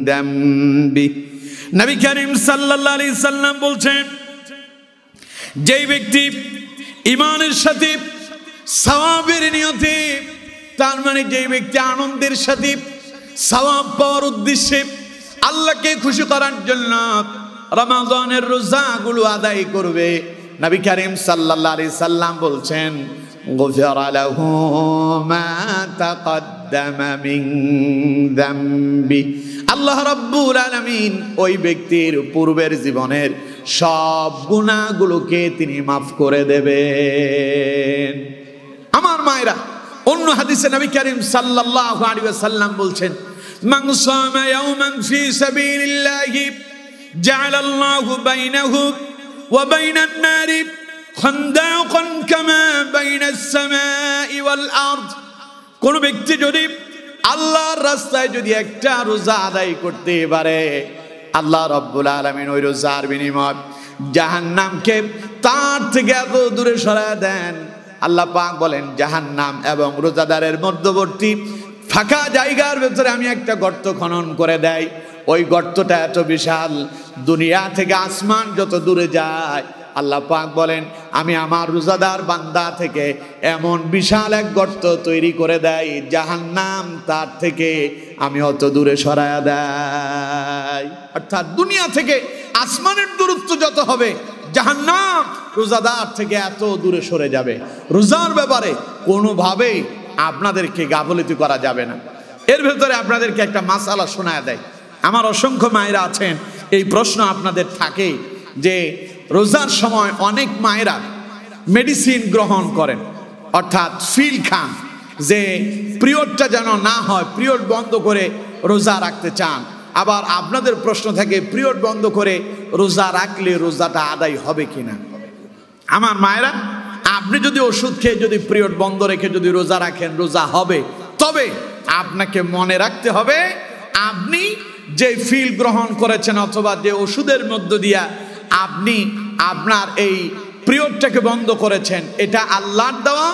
যামবি। নবী করিম সাল্লাল্লাহু আলাইহি ওয়াসাল্লাম বলছেন, যেই ব্যক্তি ঈমানের সাথে, সওয়াবের নিয়তে, তার মানে যেই ব্যক্তি আনন্দের সাথে, সওয়াব পাওয়ার উদ্দেশ্যে, আল্লাহকে খুশি করার জন্য রমাদানের রোজাগুলো আদায় করবে, নবী করিম সাল্লাল্লাহু আলাইহি সাল্লাম বলছেন, গুফিরা লাহু মা তাকদ্দামা মিন যামবি। আল্লাহ রাব্বুল আলামিন ওই ব্যক্তির পূর্বের জীবনের সব গুনাহগুলোকে তিনি মাফ করে দেবেন। আমার মায়েরা, অন্য হাদিসে নবী করিম সাল্লাল্লাহু আলাইহি ওয়াসাল্লাম বলছেন, মান সামা ইয়াওমান ফি সাবিলিল্লাহি জাআলাল্লাহু বাইনাহু ওয়া বাইনান নারি খান্দাকান কামা বাইনাস সামাই ওয়াল আরদ। কোন ব্যক্তি যদি আল্লাহর রাস্তায় যদি একটা রোজা আদায় করতে পারে, আল্লাহ রাব্বুল আলামিন ওই রোজার বিনিময়ে জাহান্নামকে তার থেকে এত দূরে সরায় দেন। আল্লাহ পাক বলেন, জাহান্নাম এবং রোজাদারের মধ্যবর্তী ফাঁকা জায়গার ভেতরে আমি একটা গর্ত খনন করে দেই। ওই গর্তটা এত বিশাল, দুনিয়া থেকে আসমান যত দূরে যায়, আল্লাহ পাক বলেন, আমি আমার রোজাদার বান্দা থেকে এমন বিশাল এক গর্ত তৈরি করে দেই, জাহান্নাম তার থেকে আমি অত দূরে সরায়া দেই। অর্থাৎ দুনিয়া থেকে আসমানের দূরত্ব যত হবে, জাহান্নাম রোজাদার থেকে এত দূরে সরে যাবে। রোজার ব্যাপারে কোনোভাবেই আপনাদেরকে গাফিলতি করা যাবে না। এর ভেতরে আপনাদেরকে একটা মাসালা শোনায় দেয়। আমার অসংখ্য মায়েরা আছেন, এই প্রশ্ন আপনাদের থাকে যে রোজার সময় অনেক মায়েরা মেডিসিন গ্রহণ করেন, অর্থাৎ ফিল খান, যে পিরিয়ডটা যেন না হয়, পিরিয়ড বন্ধ করে রোজা রাখতে চান। আবার আপনাদের প্রশ্ন থাকে, পিরিয়ড বন্ধ করে রোজা রাখলে রোজাটা আদায় হবে কিনা। আমার মায়েরা, আপনি যদি ওষুধ খেয়ে যদি পিরিয়ড বন্ধ রেখে যদি রোজা রাখেন, রোজা হবে। তবে আপনাকে মনে রাখতে হবে, আপনি যে ফিল গ্রহণ করেছেন অথবা যে ওষুধের মধ্য দিয়া আপনি আপনার এই পিরিয়ডটাকে বন্ধ করেছেন, এটা আল্লাহর দেওয়া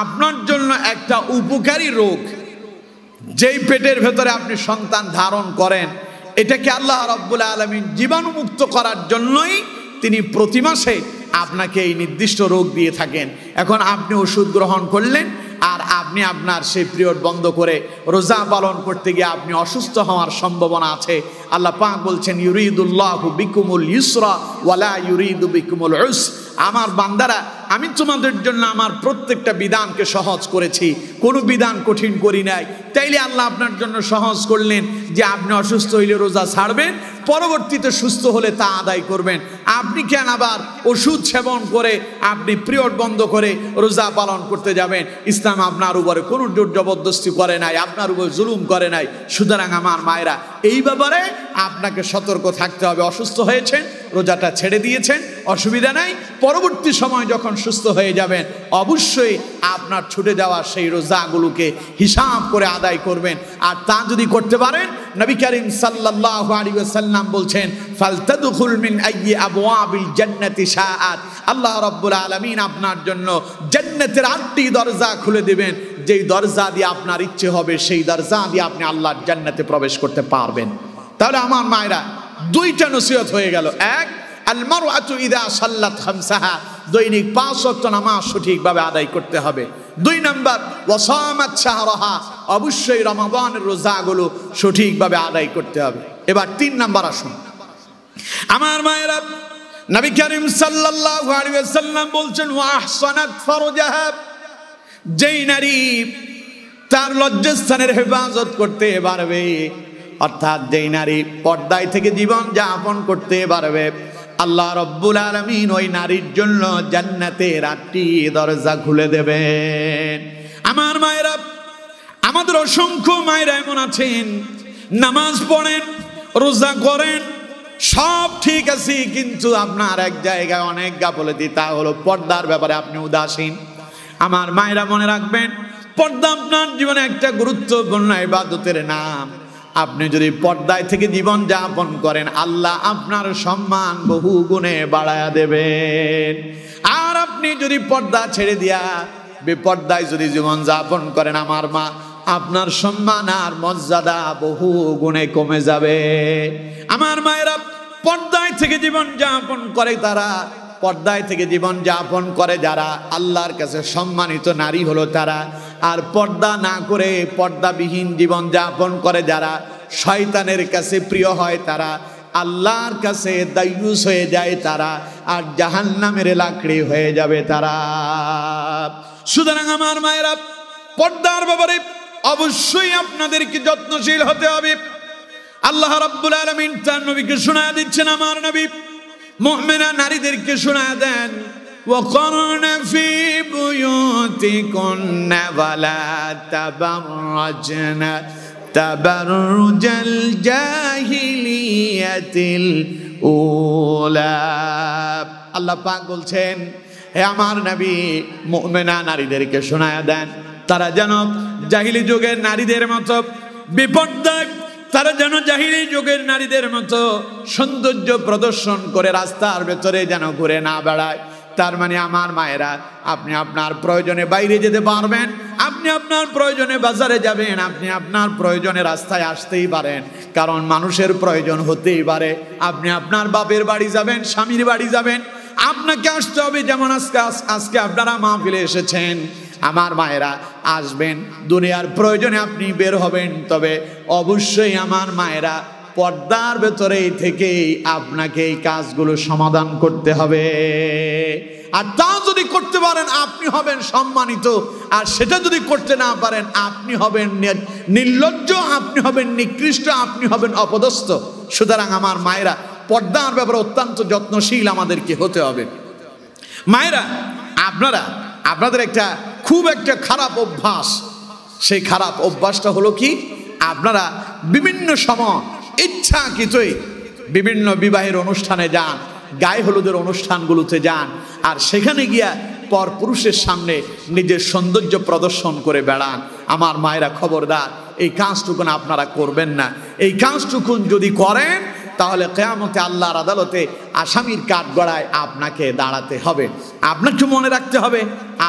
আপনার জন্য একটা উপকারী রোগ। যেই পেটের ভেতরে আপনি সন্তান ধারণ করেন, এটাকে আল্লাহ রাব্বুল আলামিন জীবাণুমুক্ত করার জন্যই তিনি প্রতি মাসে আপনাকে এই নির্দিষ্ট রোগ দিয়ে থাকেন। এখন আপনি ওষুধ গ্রহণ করলেন আর আপনি আপনার সেই পিরিয়ড বন্ধ করে রোজা পালন করতে গিয়ে আপনি অসুস্থ হওয়ার সম্ভাবনা আছে। আল্লাহ পাক বলছেন, ইউরিদুল্লাহু বিকুমুল ইউসরা ওয়ালা ইউরিদু বিকুমুল উসর। আমার বান্দারা আমি তোমাদের জন্য আমার প্রত্যেকটা বিধানকে সহজ করেছি, কোনো বিধান কঠিন করি নাই। তাইলে আল্লাহ আপনার জন্য সহজ করলেন যে আপনি অসুস্থ হইলে রোজা ছাড়বেন, পরবর্তীতে সুস্থ হলে তা আদায় করবেন। আপনি কেন আবার ওষুধ সেবন করে আপনি পিরিয়ড বন্ধ করে রোজা পালন করতে যাবেন? ইসলাম আপনার উপরে কোনো জোর জবরদস্তি করে নাই, আপনার উপর জুলুম করে নাই। সুতরাং আমার মায়েরা, এই ব্যাপারে আপনাকে সতর্ক থাকতে হবে। অসুস্থ হয়েছেন, রোজাটা ছেড়ে দিয়েছেন, অসুবিধা নাই। পরবর্তী সময় যখন সুস্থ হয়ে যাবেন, অবশ্যই আপনার ছুটে যাওয়া সেই রোজাগুলোকে হিসাব করে আদায় করবেন। আর তা যদি করতে পারেন, নবী করিম সাল্লাল্লাহু আলাইহি ওয়াসাল্লাম বলছেন, ফালতাদখুল মিন আইয়ি আবওয়াবিল জান্নাতি শাআত। আল্লাহ রাব্বুল আলামিন আপনার জন্য জান্নাতের 8টি দরজা খুলে দিবেন। যেই দরজা দিয়ে আপনার ইচ্ছে হবে, সেই দরজা দিয়ে আপনি আল্লাহর জান্নাতে প্রবেশ করতে পারবেন। তাহলে আমার মায়েরা, 2টা নসিহত হয়ে গেল। এক, আল মারআতু ইযা সাল্লাত খামসাহা, দৈনিক 5 ওয়াক্ত নামাজ সঠিকভাবে আদায় করতে হবে। 2 নাম্বার, ওয়াসামাত শাহরাহা, অবশ্যই রমাদানের রোজাগুলো সঠিকভাবে আদায় করতে হবে। এবার 3 নাম্বার আসুন আমার মায়েরা, নবী করিম সাল্লাল্লাহু আলাইহি ওয়াসাল্লাম বলছেন, ওয়া আহসানাত ফারজাহা, যেই নারী তার লজ্জাস্থানের হেফাজত করতে পারবে, অর্থাৎ যেই নারী পর্দায় থেকে জীবন যাপন করতে পারবে, আল্লাহ রাব্বুল আলামিন ওই নারীর জন্য জান্নাতের 8টি দরজা খুলে দেবেন। আমার মায়েরা, আমাদের অসংখ্য মায়েরা এমন আছেন, নামাজ পড়েন, রোজা করেন, সব ঠিক আছে, কিন্তু আপনার এক জায়গায় অনেক গাফলতি, তা হলো পর্দার ব্যাপারে আপনি উদাসীন। আমার মায়েরা মনে রাখবেন, পর্দা আপনার জীবনে একটা গুরুত্বপূর্ণ ইবাদতের নাম। আপনি যদি পর্দায় থেকে জীবন যাপন করেন, আল্লাহ আপনার সম্মান বহু গুণে বাড়ায়া দেবেন। আর আপনি যদি পর্দা ছেড়ে দিয়া বেপর্দায় যদি জীবন যাপন করেন, আমার মা, আপনার সম্মান আর মর্যাদা বহু গুণে কমে যাবে। আমার মায়েরা, পর্দায় থেকে জীবন যাপন করে তারা, পর্দায় থেকে জীবন যাপন করে যারা, আল্লাহর কাছে সম্মানিত নারী হলো তারা। আর পর্দা না করে পর্দাবিহীন জীবন যাপন করে যারা, শয়তানের কাছে প্রিয় হয় তারা, আল্লাহর কাছে দায়ুস হয়ে যায় তারা, আর জাহান্নামের লাকড়ি হয়ে যাবে তারা। সুতরাং আমার মায়েরা, পর্দার ব্যাপারে অবশ্যই আপনাদেরকে যত্নশীল হতে হবে। আল্লাহ রাব্বুল আলামিন তার নবীকে শোনায় দিচ্ছেন, আমার নবী মুমিনা নারীদেরকে শোনায় দেন, ওয়াকরনা ফি বুয়ুতিকুন্না ওয়ালা তাবাররাজনা তাবাররুজাল জাহিলিয়াতিল উলা। আল্লাহ পাক বলছেন, হে আমার নবী, মুমিনা নারীদেরকে শোনায় দেন, তারা যেন জাহিলি যুগের নারীদের মতো বিপর্দা, তারা যেন জাহিলি যুগের নারীদের মতো সৌন্দর্য প্রদর্শন করে রাস্তার ভেতরে যেন ঘুরে না বেড়ায়। তার মানে আমার মায়েরা, আপনি আপনার প্রয়োজনে বাইরে যেতে পারবেন, আপনি আপনার প্রয়োজনে বাজারে যাবেন, আপনি আপনার প্রয়োজনে রাস্তায় আসতেই পারেন, কারণ মানুষের প্রয়োজন হতেই পারে। আপনি আপনার বাপের বাড়ি যাবেন, স্বামীর বাড়ি যাবেন, আপনাকে আসতে হবে। যেমন আজকে আপনারা মাহফিলে এসেছেন, আমার মায়েরা আসবেন, দুনিয়ার প্রয়োজনে আপনি বের হবেন, তবে অবশ্যই আমার মায়েরা পর্দার ভেতরেই থেকেই আপনাকে এই কাজগুলো সমাধান করতে হবে। আর তা যদি করতে পারেন, আপনি হবেন সম্মানিত। আর সেটা যদি করতে না পারেন, আপনি হবেন নির্লজ্জ, আপনি হবেন নিকৃষ্ট, আপনি হবেন অপদস্থ। সুতরাং আমার মায়েরা, পর্দার ব্যাপারে অত্যন্ত যত্নশীল আমাদেরকে হতে হবে। মায়েরা, আপনাদের খুব একটা খারাপ অভ্যাস, সেই খারাপ অভ্যাসটা হলো কি, আপনারা বিভিন্ন সময় ইচ্ছাকৃতই বিভিন্ন বিবাহের অনুষ্ঠানে যান, গায়ে হলুদের অনুষ্ঠানগুলোতে যান, আর সেখানে গিয়া পর পুরুষের সামনে নিজের সৌন্দর্য প্রদর্শন করে বেড়ান। আমার মায়েরা, খবরদার, এই কাজটুকুন আপনারা করবেন না। এই কাজটুকুন যদি করেন, তাহলে কিয়ামতে আল্লাহর আদালতে আসামির কাঠগড়ায় আপনাকে দাঁড়াতে হবে। আপনাকে মনে রাখতে হবে,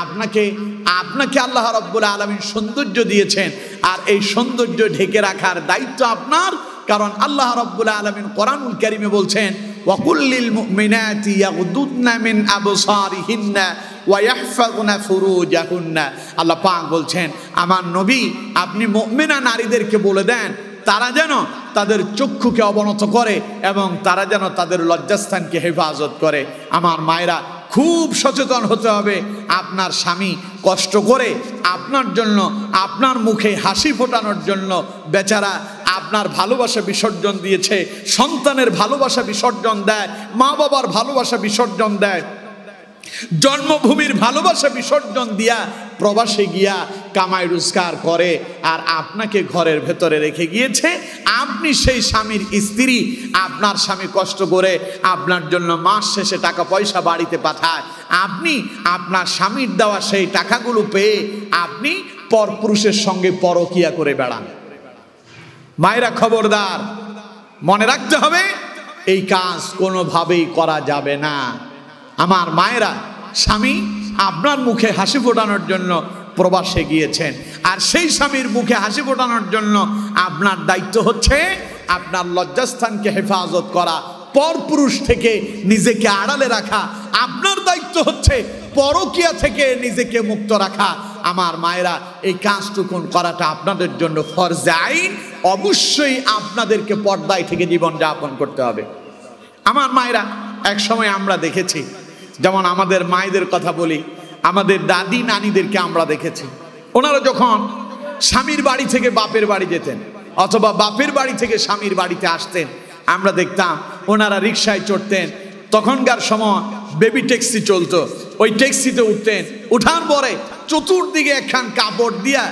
আপনাকে আল্লাহ রাব্বুল আলামিন সৌন্দর্য দিয়েছেন, আর এই সৌন্দর্য ঢেকে রাখার দায়িত্ব আপনার। কারণ আল্লাহ রাব্বুল আলামিন কোরআনুল কারীমে বলছেন, ওয়াকুল লিল মুমিনাতি ইয়াগুদুদনা মিন আবসারিহিন্না ওয়া ইয়াহফাযুনা ফুরুজাহুন্না। আল্লাহ পাক বলছেন, আমার নবী, আপনি মুমিনা নারীদেরকে বলে দেন, তারা যেন তাদের চক্ষুকে অবনত করে এবং তারা যেন তাদের লজ্জাস্থানকে হেফাজত করে। আমার মায়েরা, খুব সচেতন হতে হবে। আপনার স্বামী কষ্ট করে আপনার জন্য, আপনার মুখে হাসি ফোটানোর জন্য বেচারা আপনার ভালোবাসা বিসর্জন দিয়েছে, সন্তানের ভালোবাসা বিসর্জন দেয়, মা বাবার ভালোবাসা বিসর্জন দেয়, জন্মভূমির ভালোবাসা বিসর্জন দিয়া প্রবাসে গিয়া কামাই রোজগার করে, আর আপনাকে ঘরের ভেতরে রেখে গিয়েছে। আপনি সেই স্বামীর স্ত্রী, আপনার স্বামী কষ্ট করে আপনার জন্য মাস শেষে টাকা পয়সা বাড়িতে পাঠায়, আপনি আপনার স্বামীর দেওয়া সেই টাকাগুলো পেয়ে আপনি পরপুরুষের সঙ্গে পরকিয়া করে বেড়ান। মায়েরা খবরদার, মনে রাখতে হবে এই কাজ কোনোভাবেই করা যাবে না। আমার মায়েরা, স্বামী আপনার মুখে হাসি ফোটানোর জন্য প্রবাসে গিয়েছেন, আর সেই স্বামীর মুখে হাসি ফোটানোর জন্য আপনার দায়িত্ব হচ্ছে আপনার লজ্জাস্থানকে হেফাজত করা, পরপুরুষ থেকে নিজেকে আড়ালে রাখা। আপনার দায়িত্ব হচ্ছে পরকিয়া থেকে নিজেকে মুক্ত রাখা। আমার মায়েরা, এই কাজটুকুন করাটা আপনাদের জন্য ফরজে আইন। অবশ্যই আপনাদেরকে পর্দায় থেকে জীবন যাপন করতে হবে। আমার মায়েরা, এক সময় আমরা দেখেছি, যেমন আমাদের মায়েদের কথা বলি, আমাদের দাদি নানিদেরকে আমরা দেখেছি, ওনারা যখন স্বামীর বাড়ি থেকে বাপের বাড়ি যেতেন অথবা বাপের বাড়ি থেকে স্বামীর বাড়িতে আসতেন, আমরা দেখতাম ওনারা রিকশায় চড়তেন। তখনকার সময় বেবি ট্যাক্সি চলতো, ওই ট্যাক্সিতে উঠতেন, উঠার পরে চতুর্দিকে একখান কাপড় দিয়া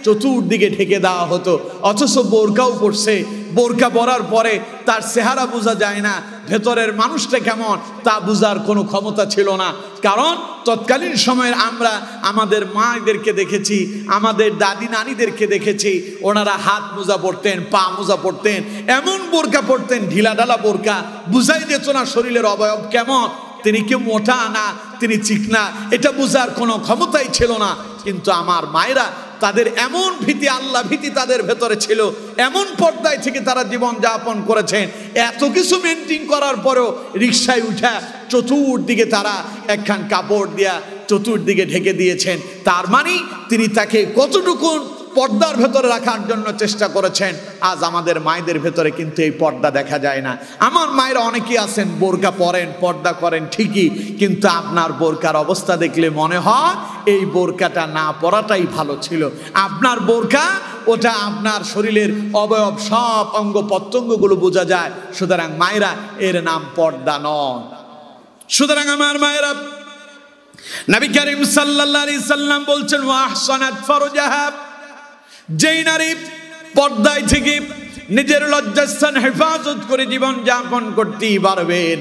চতুর্দিকে ঢেকে দেওয়া হতো, অথচ বোরকাও পরছে। বোরকা পরার পরে তার চেহারা বোঝা যায় না, ভেতরের মানুষটা কেমন তা বোঝার কোনো ক্ষমতা ছিল না। কারণ তৎকালীন সময়ের আমরা আমাদের মায়েদেরকে দেখেছি, আমাদের দাদি নানিদেরকে দেখেছি, ওনারা হাত মোজা পরতেন, পা মোজা পরতেন, এমন বোরকা পরতেন, ঢিলাঢালা বোরকা, বুঝাই যেত না শরীরের অবয়ব কেমন, তিনি কি মোটা না তিনি চিকনা, এটা বোঝার কোনো ক্ষমতাই ছিল না। কিন্তু আমার মায়েরা, তাদের এমন ভীতি, আল্লাহ ভীতি তাদের ভেতরে ছিল, এমন পর্দায় থেকে তারা জীবন যাপন করেছেন। এত কিছু মেনটেন করার পরেও রিকশায় উঠা চতুর্দিকে তারা একখান কাপড় দিয়া চতুর্দিকে ঢেকে দিয়েছেন। তার মানে তিনি তাকে কতটুকু পর্দার ভেতরে রাখার জন্য চেষ্টা করেছেন। আজ আমাদের মায়েদের ভেতরে কিন্তু এই পর্দা দেখা যায় না। আমার মায়েরা অনেকেই আছেন বোরকা পরেন, পর্দা করেন ঠিকই, কিন্তু আপনার বোরকার অবস্থা দেখলে মনে হয় এই বোরকাটা না পরাটাই ভালো ছিল। আপনার বোরকা, ওটা আপনার শরীরের অবয়ব, সব অঙ্গ প্রত্যঙ্গগুলো বোঝা যায়। সুতরাং মায়েরা, এর নাম পর্দা নয়। সুতরাং আমার মায়েরা, নবী করিম সাল্লাল্লাহু আলাইহি সাল্লাম বলছেন, ওয়া আহসানাত ফারজাহা, যেই নারী পর্দায় থেকে নিজের লজ্জাস্থান হেফাজত করে জীবন যাপন করতেই পারবেন,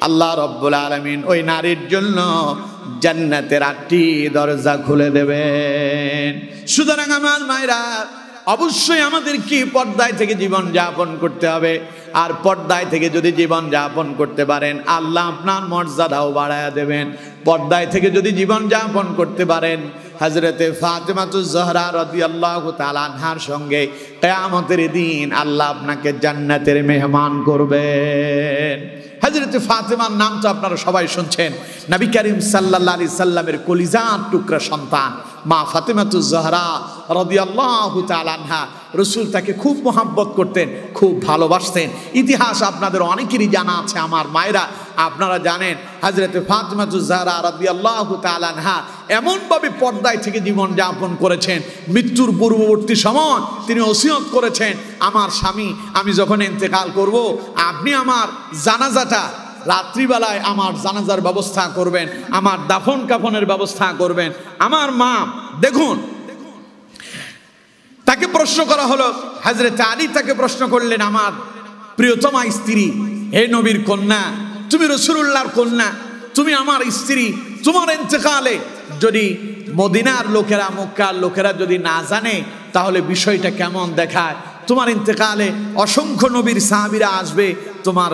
আল্লাহ রাব্বুল আলামিন ওই নারীর জন্য জান্নাতের 8টি দরজা খুলে দেবেন। সুতরাং আমার মায়েরা, অবশ্যই আমাদেরকে পর্দায় থেকে জীবন যাপন করতে হবে। আর পর্দায় থেকে যদি জীবন যাপন করতে পারেন, আল্লাহ আপনার মর্যাদাও বাড়ায়া দেবেন। পর্দায় থেকে যদি জীবন যাপন করতে পারেন, হযরতে ফাতেমাতুজ জহরা রাদিয়াল্লাহু তাআলা আনহার সঙ্গে কিয়ামতের দিন আল্লাহ আপনাকে জান্নাতের মেহমান করবেন। হযরতে ফাতেমার নাম তো আপনারা সবাই শুনছেন। নবী করিম সাল্লাল্লাহু আলাইহি সাল্লামের কলিজার টুকরা সন্তান মা ফাতেমাতুজ জহরা রাদিয়াল্লাহু তাআলা আনহা, রাসূল তাকে খুব মহব্বত করতেন, খুব ভালোবাসতেন। ইতিহাস আপনাদের অনেকেরই জানা আছে। আমার মায়েরা, আপনারা জানেন হযরতে ফাতেমাতুজ জহরা রাদিয়াল্লাহু তাআলা আনহা এমনভাবে পর্দায় থেকে জীবন যাপন করেছেন, মৃত্যুর পূর্ববর্তী সময় তিনি ওসিয়ত করেছেন, আমার স্বামী, আমি যখন ইন্তেকাল করব, আপনি আমার জানাজাটা রাত্রিবেলায় আমার জানাজার ব্যবস্থা করবেন, আমার দাফন কাফনের ব্যবস্থা করবেন। আমার মা, দেখুন, তাকে প্রশ্ন করা হলো, হযরত আলী তাকে প্রশ্ন করলেন, আমার প্রিয়তমা স্ত্রী, হে নবীর কন্যা, তুমি রাসূলুল্লাহর কন্যা, তুমি আমার স্ত্রী, তোমার ইন্তেকালে যদি মদিনার লোকেরা, মক্কার লোকেরা যদি না জানে, তাহলে বিষয়টা কেমন দেখায়? তোমার ইন্তেকালে অসংখ্য নবীর সাহাবীরা আসবে, তোমার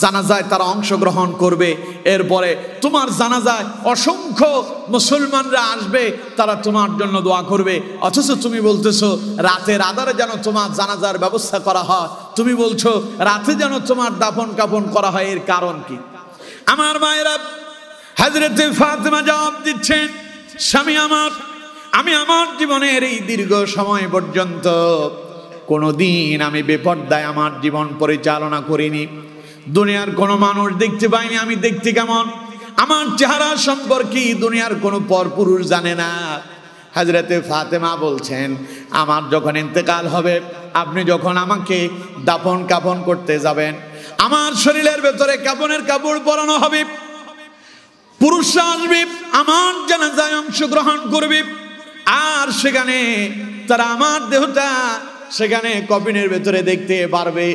জানাজায় তারা অংশগ্রহণ করবে, এরপরে তোমার জানাজায় অসংখ্য মুসলমানরা আসবে, তারা তোমার জন্য দোয়া করবে, অথচ তুমি বলতেছো রাতের আধারে যেন তোমার জানাজার ব্যবস্থা করা হয়, তুমি বলছো রাতে যেন তোমার দাফন কাফন করা হয়, এর কারণ কি? আমার মায়েরা, হযরতে ফাতেমা জবাব দিচ্ছেন, স্বামী আমার, আমি আমার জীবনের এই দীর্ঘ সময় পর্যন্ত কোনোদিন আমি বেপর্দায় আমার জীবন পরিচালনা করিনি। দুনিয়ার কোনো মানুষ দেখতে পাইনি আমি দেখতে কেমন, আমার চেহারা সম্পর্কে দুনিয়ার কোনো পরপুরুষ জানে না। হযরতে ফাতেমা বলছেন, আমার যখন ইন্তেকাল হবে, আপনি যখন আমাকে দাফন কাফন করতে যাবেন, আমার শরীরের ভেতরে কাফনের কাপড় পরানো হবে, পুরুষরা আসবে, আমার জানাজায় অংশগ্রহণ করবে, আর সেখানে তারা আমার দেহটা সেখানে কফিনের ভেতরে দেখতে পারবে,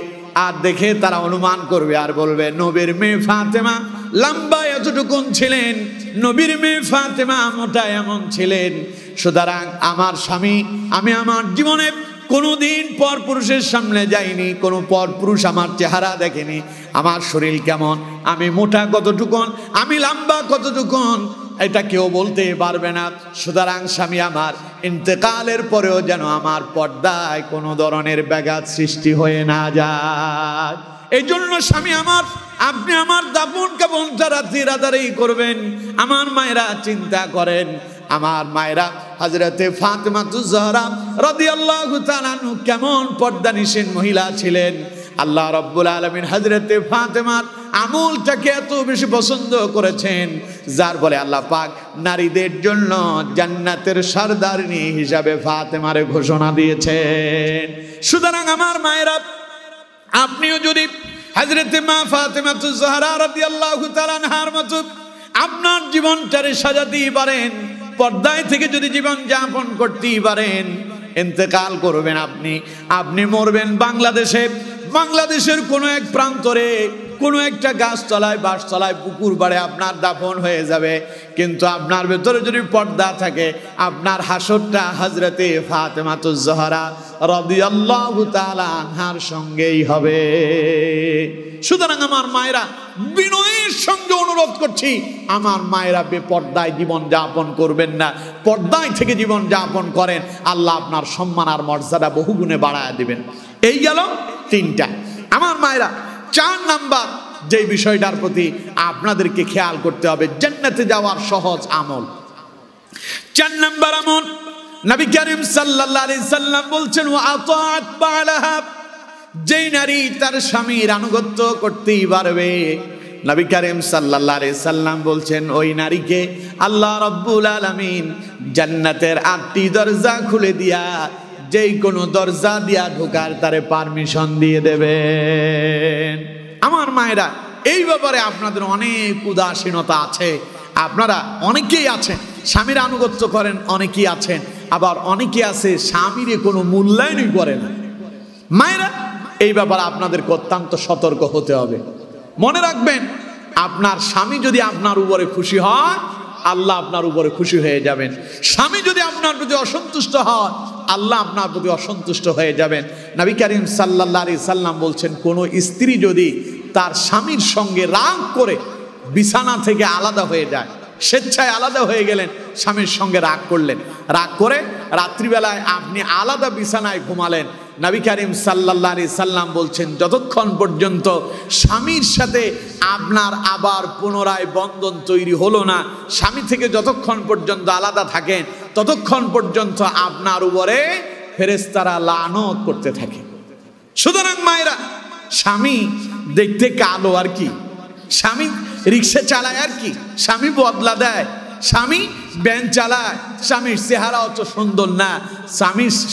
আর দেখে তারা অনুমান করবে আর বলবে, নবীর মেয়ে ফাতেমা লম্বা এতটুকুন ছিলেন, নবীর মেয়ে ফাতেমা মোটা এমন ছিলেন। সুতরাং আমার স্বামী, আমি আমার জীবনে কোনোদিন পর পুরুষের সামনে যাইনি, কোনো পর পুরুষ আমার চেহারা দেখেনি, আমার শরীর কেমন, আমি মোটা কতটুকুন, আমি লম্বা কতটুকুন, এটা কেউ বলতে পারবে না। সুতরাং স্বামী আমার ইন্তেকালের পরেও যেন আমার পর্দায় কোনো ধরনের ব্যাঘাত সৃষ্টি হয়ে না যায়। এই জন্য স্বামী আমার, আপনি আমার দাফন কাফনটা রাতের আধারেই করবেন। আমার মায়েরা চিন্তা করেন, আমার মায়েরা হযরতে ফাতেমাতুজ জাহরা রাদিয়াল্লাহু তাআলা আনহা কেমন পর্দানিশীন মহিলা ছিলেন। আল্লাহ রাব্বুল আলামিন হযরতে ফাতেমার আমলটাকে এত বেশি পছন্দ করেছেন, যার ফলে আল্লাহ পাক নারীদের জন্য জান্নাতের সরদারিনী হিসাবে ফাতেমারে ঘোষণা দিয়েছেন। সুতরাং আমার মায়েরা, আপনিও যদি হযরতে মা ফাতেমাতুজ জাহরা রাদিয়াল্লাহু তাআলা আনহার মতো আপনার জীবনটারে সাজাতেই পারেন, পর্দায় থেকে যদি জীবন যাপন করতেই পারেন, ইন্তেকাল করবেন আপনি মরবেন বাংলাদেশের কোনো এক প্রান্তরে, কোনো একটা গাছতলায়, বাঁশতলায়, পুকুর পাড়ে আপনার দাফন হয়ে যাবে। কিন্তু আপনার ভেতরে যদি পর্দা থাকে, আপনার হাসরটা হযরতে ফাতেমাতুজ জাহরা রাদিয়াল্লাহু তাআলা আনহার সঙ্গেই হবে। সুতরাং আমার মায়েরা, বিনয়ের সঙ্গে অনুরোধ করছি, আমার মায়েরা বেপর্দায় জীবন যাপন করবেন না, পর্দায় থেকে জীবন যাপন করেন, আল্লাহ আপনার সম্মান আর মর্যাদা বহুগুণে বাড়ায় দিবেন। এই গেল তিনটা। আমার মায়েরা, 4 নাম্বার যে বিষয়টার প্রতি আপনাদেরকে খেয়াল করতে হবে, জান্নাতে যাওয়ার সহজ আমল। 4 নাম্বার আমল, নবী করিম সাল্লাল্লাহু আলাইহি সাল্লাম বলছেন, ওয়া আতাআত বালাহা, যেই নারী তার স্বামীর আনুগত্য করতেই পারবে, নবী করিম সাল্লাল্লাহু আলাইহি সাল্লাম বলছেন, ওই নারীকে আল্লাহ রাব্বুল আলামিন জান্নাতের 8টি দরজা খুলে দিয়া যেই কোনো দরজা দিয়া ঢোকার তারে পারমিশন দিয়ে দেবেন। আমার মায়েরা, এই ব্যাপারে আপনাদের অনেক উদাসীনতা আছে। আপনারা অনেকেই আছেন স্বামীর আনুগত্য করেন, অনেকেই আছেন আবার অনেকে আছে স্বামীরে কোনো মূল্যায়নই করে না। মায়েরা, এই ব্যাপারে আপনাদেরকে অত্যন্ত সতর্ক হতে হবে। মনে রাখবেন, আপনার স্বামী যদি আপনার উপরে খুশি হয়, আল্লাহ আপনার উপরে খুশি হয়ে যাবেন। স্বামী যদি আপনার প্রতি অসন্তুষ্ট হয়, আল্লাহ আপনার প্রতি অসন্তুষ্ট হয়ে যাবেন। নবী করিম সাল্লাল্লাহু আলাইহি সাল্লাম বলছেন, কোনো স্ত্রী যদি তার স্বামীর সঙ্গে রাগ করে বিছানা থেকে আলাদা হয়ে যায়, স্বেচ্ছায় আলাদা হয়ে গেলেন, স্বামীর সঙ্গে রাগ করলেন, রাগ করে রাত্রিবেলায় আপনি আলাদা বিছানায় ঘুমালেন, নবী করিম সাল্লাল্লাহু আলাইহি সাল্লাম বলছেন, যতক্ষণ পর্যন্ত স্বামীর সাথে আপনার আবার পুনরায় বন্ধন তৈরি হলো না, স্বামী থেকে যতক্ষণ পর্যন্ত আলাদা থাকেন, ততক্ষণ পর্যন্ত আপনার উপরে ফেরেশতারা লানত করতে থাকে। সুতরাং মায়েরা, স্বামী দেখতে কালো আর কি, স্বামী রিক্সা চালায় আর কি, স্বামী বদলা দেয়, স্বামী ব্যান চালায়, স্বামীর চেহারা অত সুন্দর না,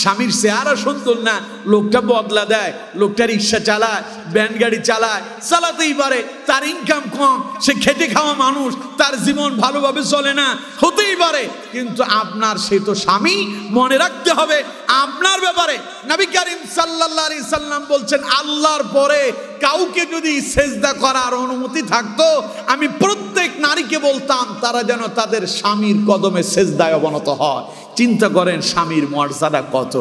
স্বামীর চেহারা সুন্দর না, লোকটা বদলা দেয়, লোকটা রিক্সা চালায়, ব্যান গাড়ি চালায়, চালাতেই পারে, তার ইনকাম কম, সে খেটে খাওয়া মানুষ, তার জীবন ভালোভাবে চলে না, হতেই পারে, কিন্তু আপনার সে তো স্বামী। মনে রাখতে হবে আপনার ব্যাপারে নবী করিম সাল্লাল্লাহু আলাইহি সাল্লাম বলছেন, আল্লাহর পরে কাউকে যদি সেজদা করার অনুমতি থাকতো, আমি প্রত্যেক নারীকে বলতাম তারা যেন তাদের স্বামীর কদমে সেজদায় অবনত হয়। চিন্তা করেন স্বামীর মর্যাদা কত।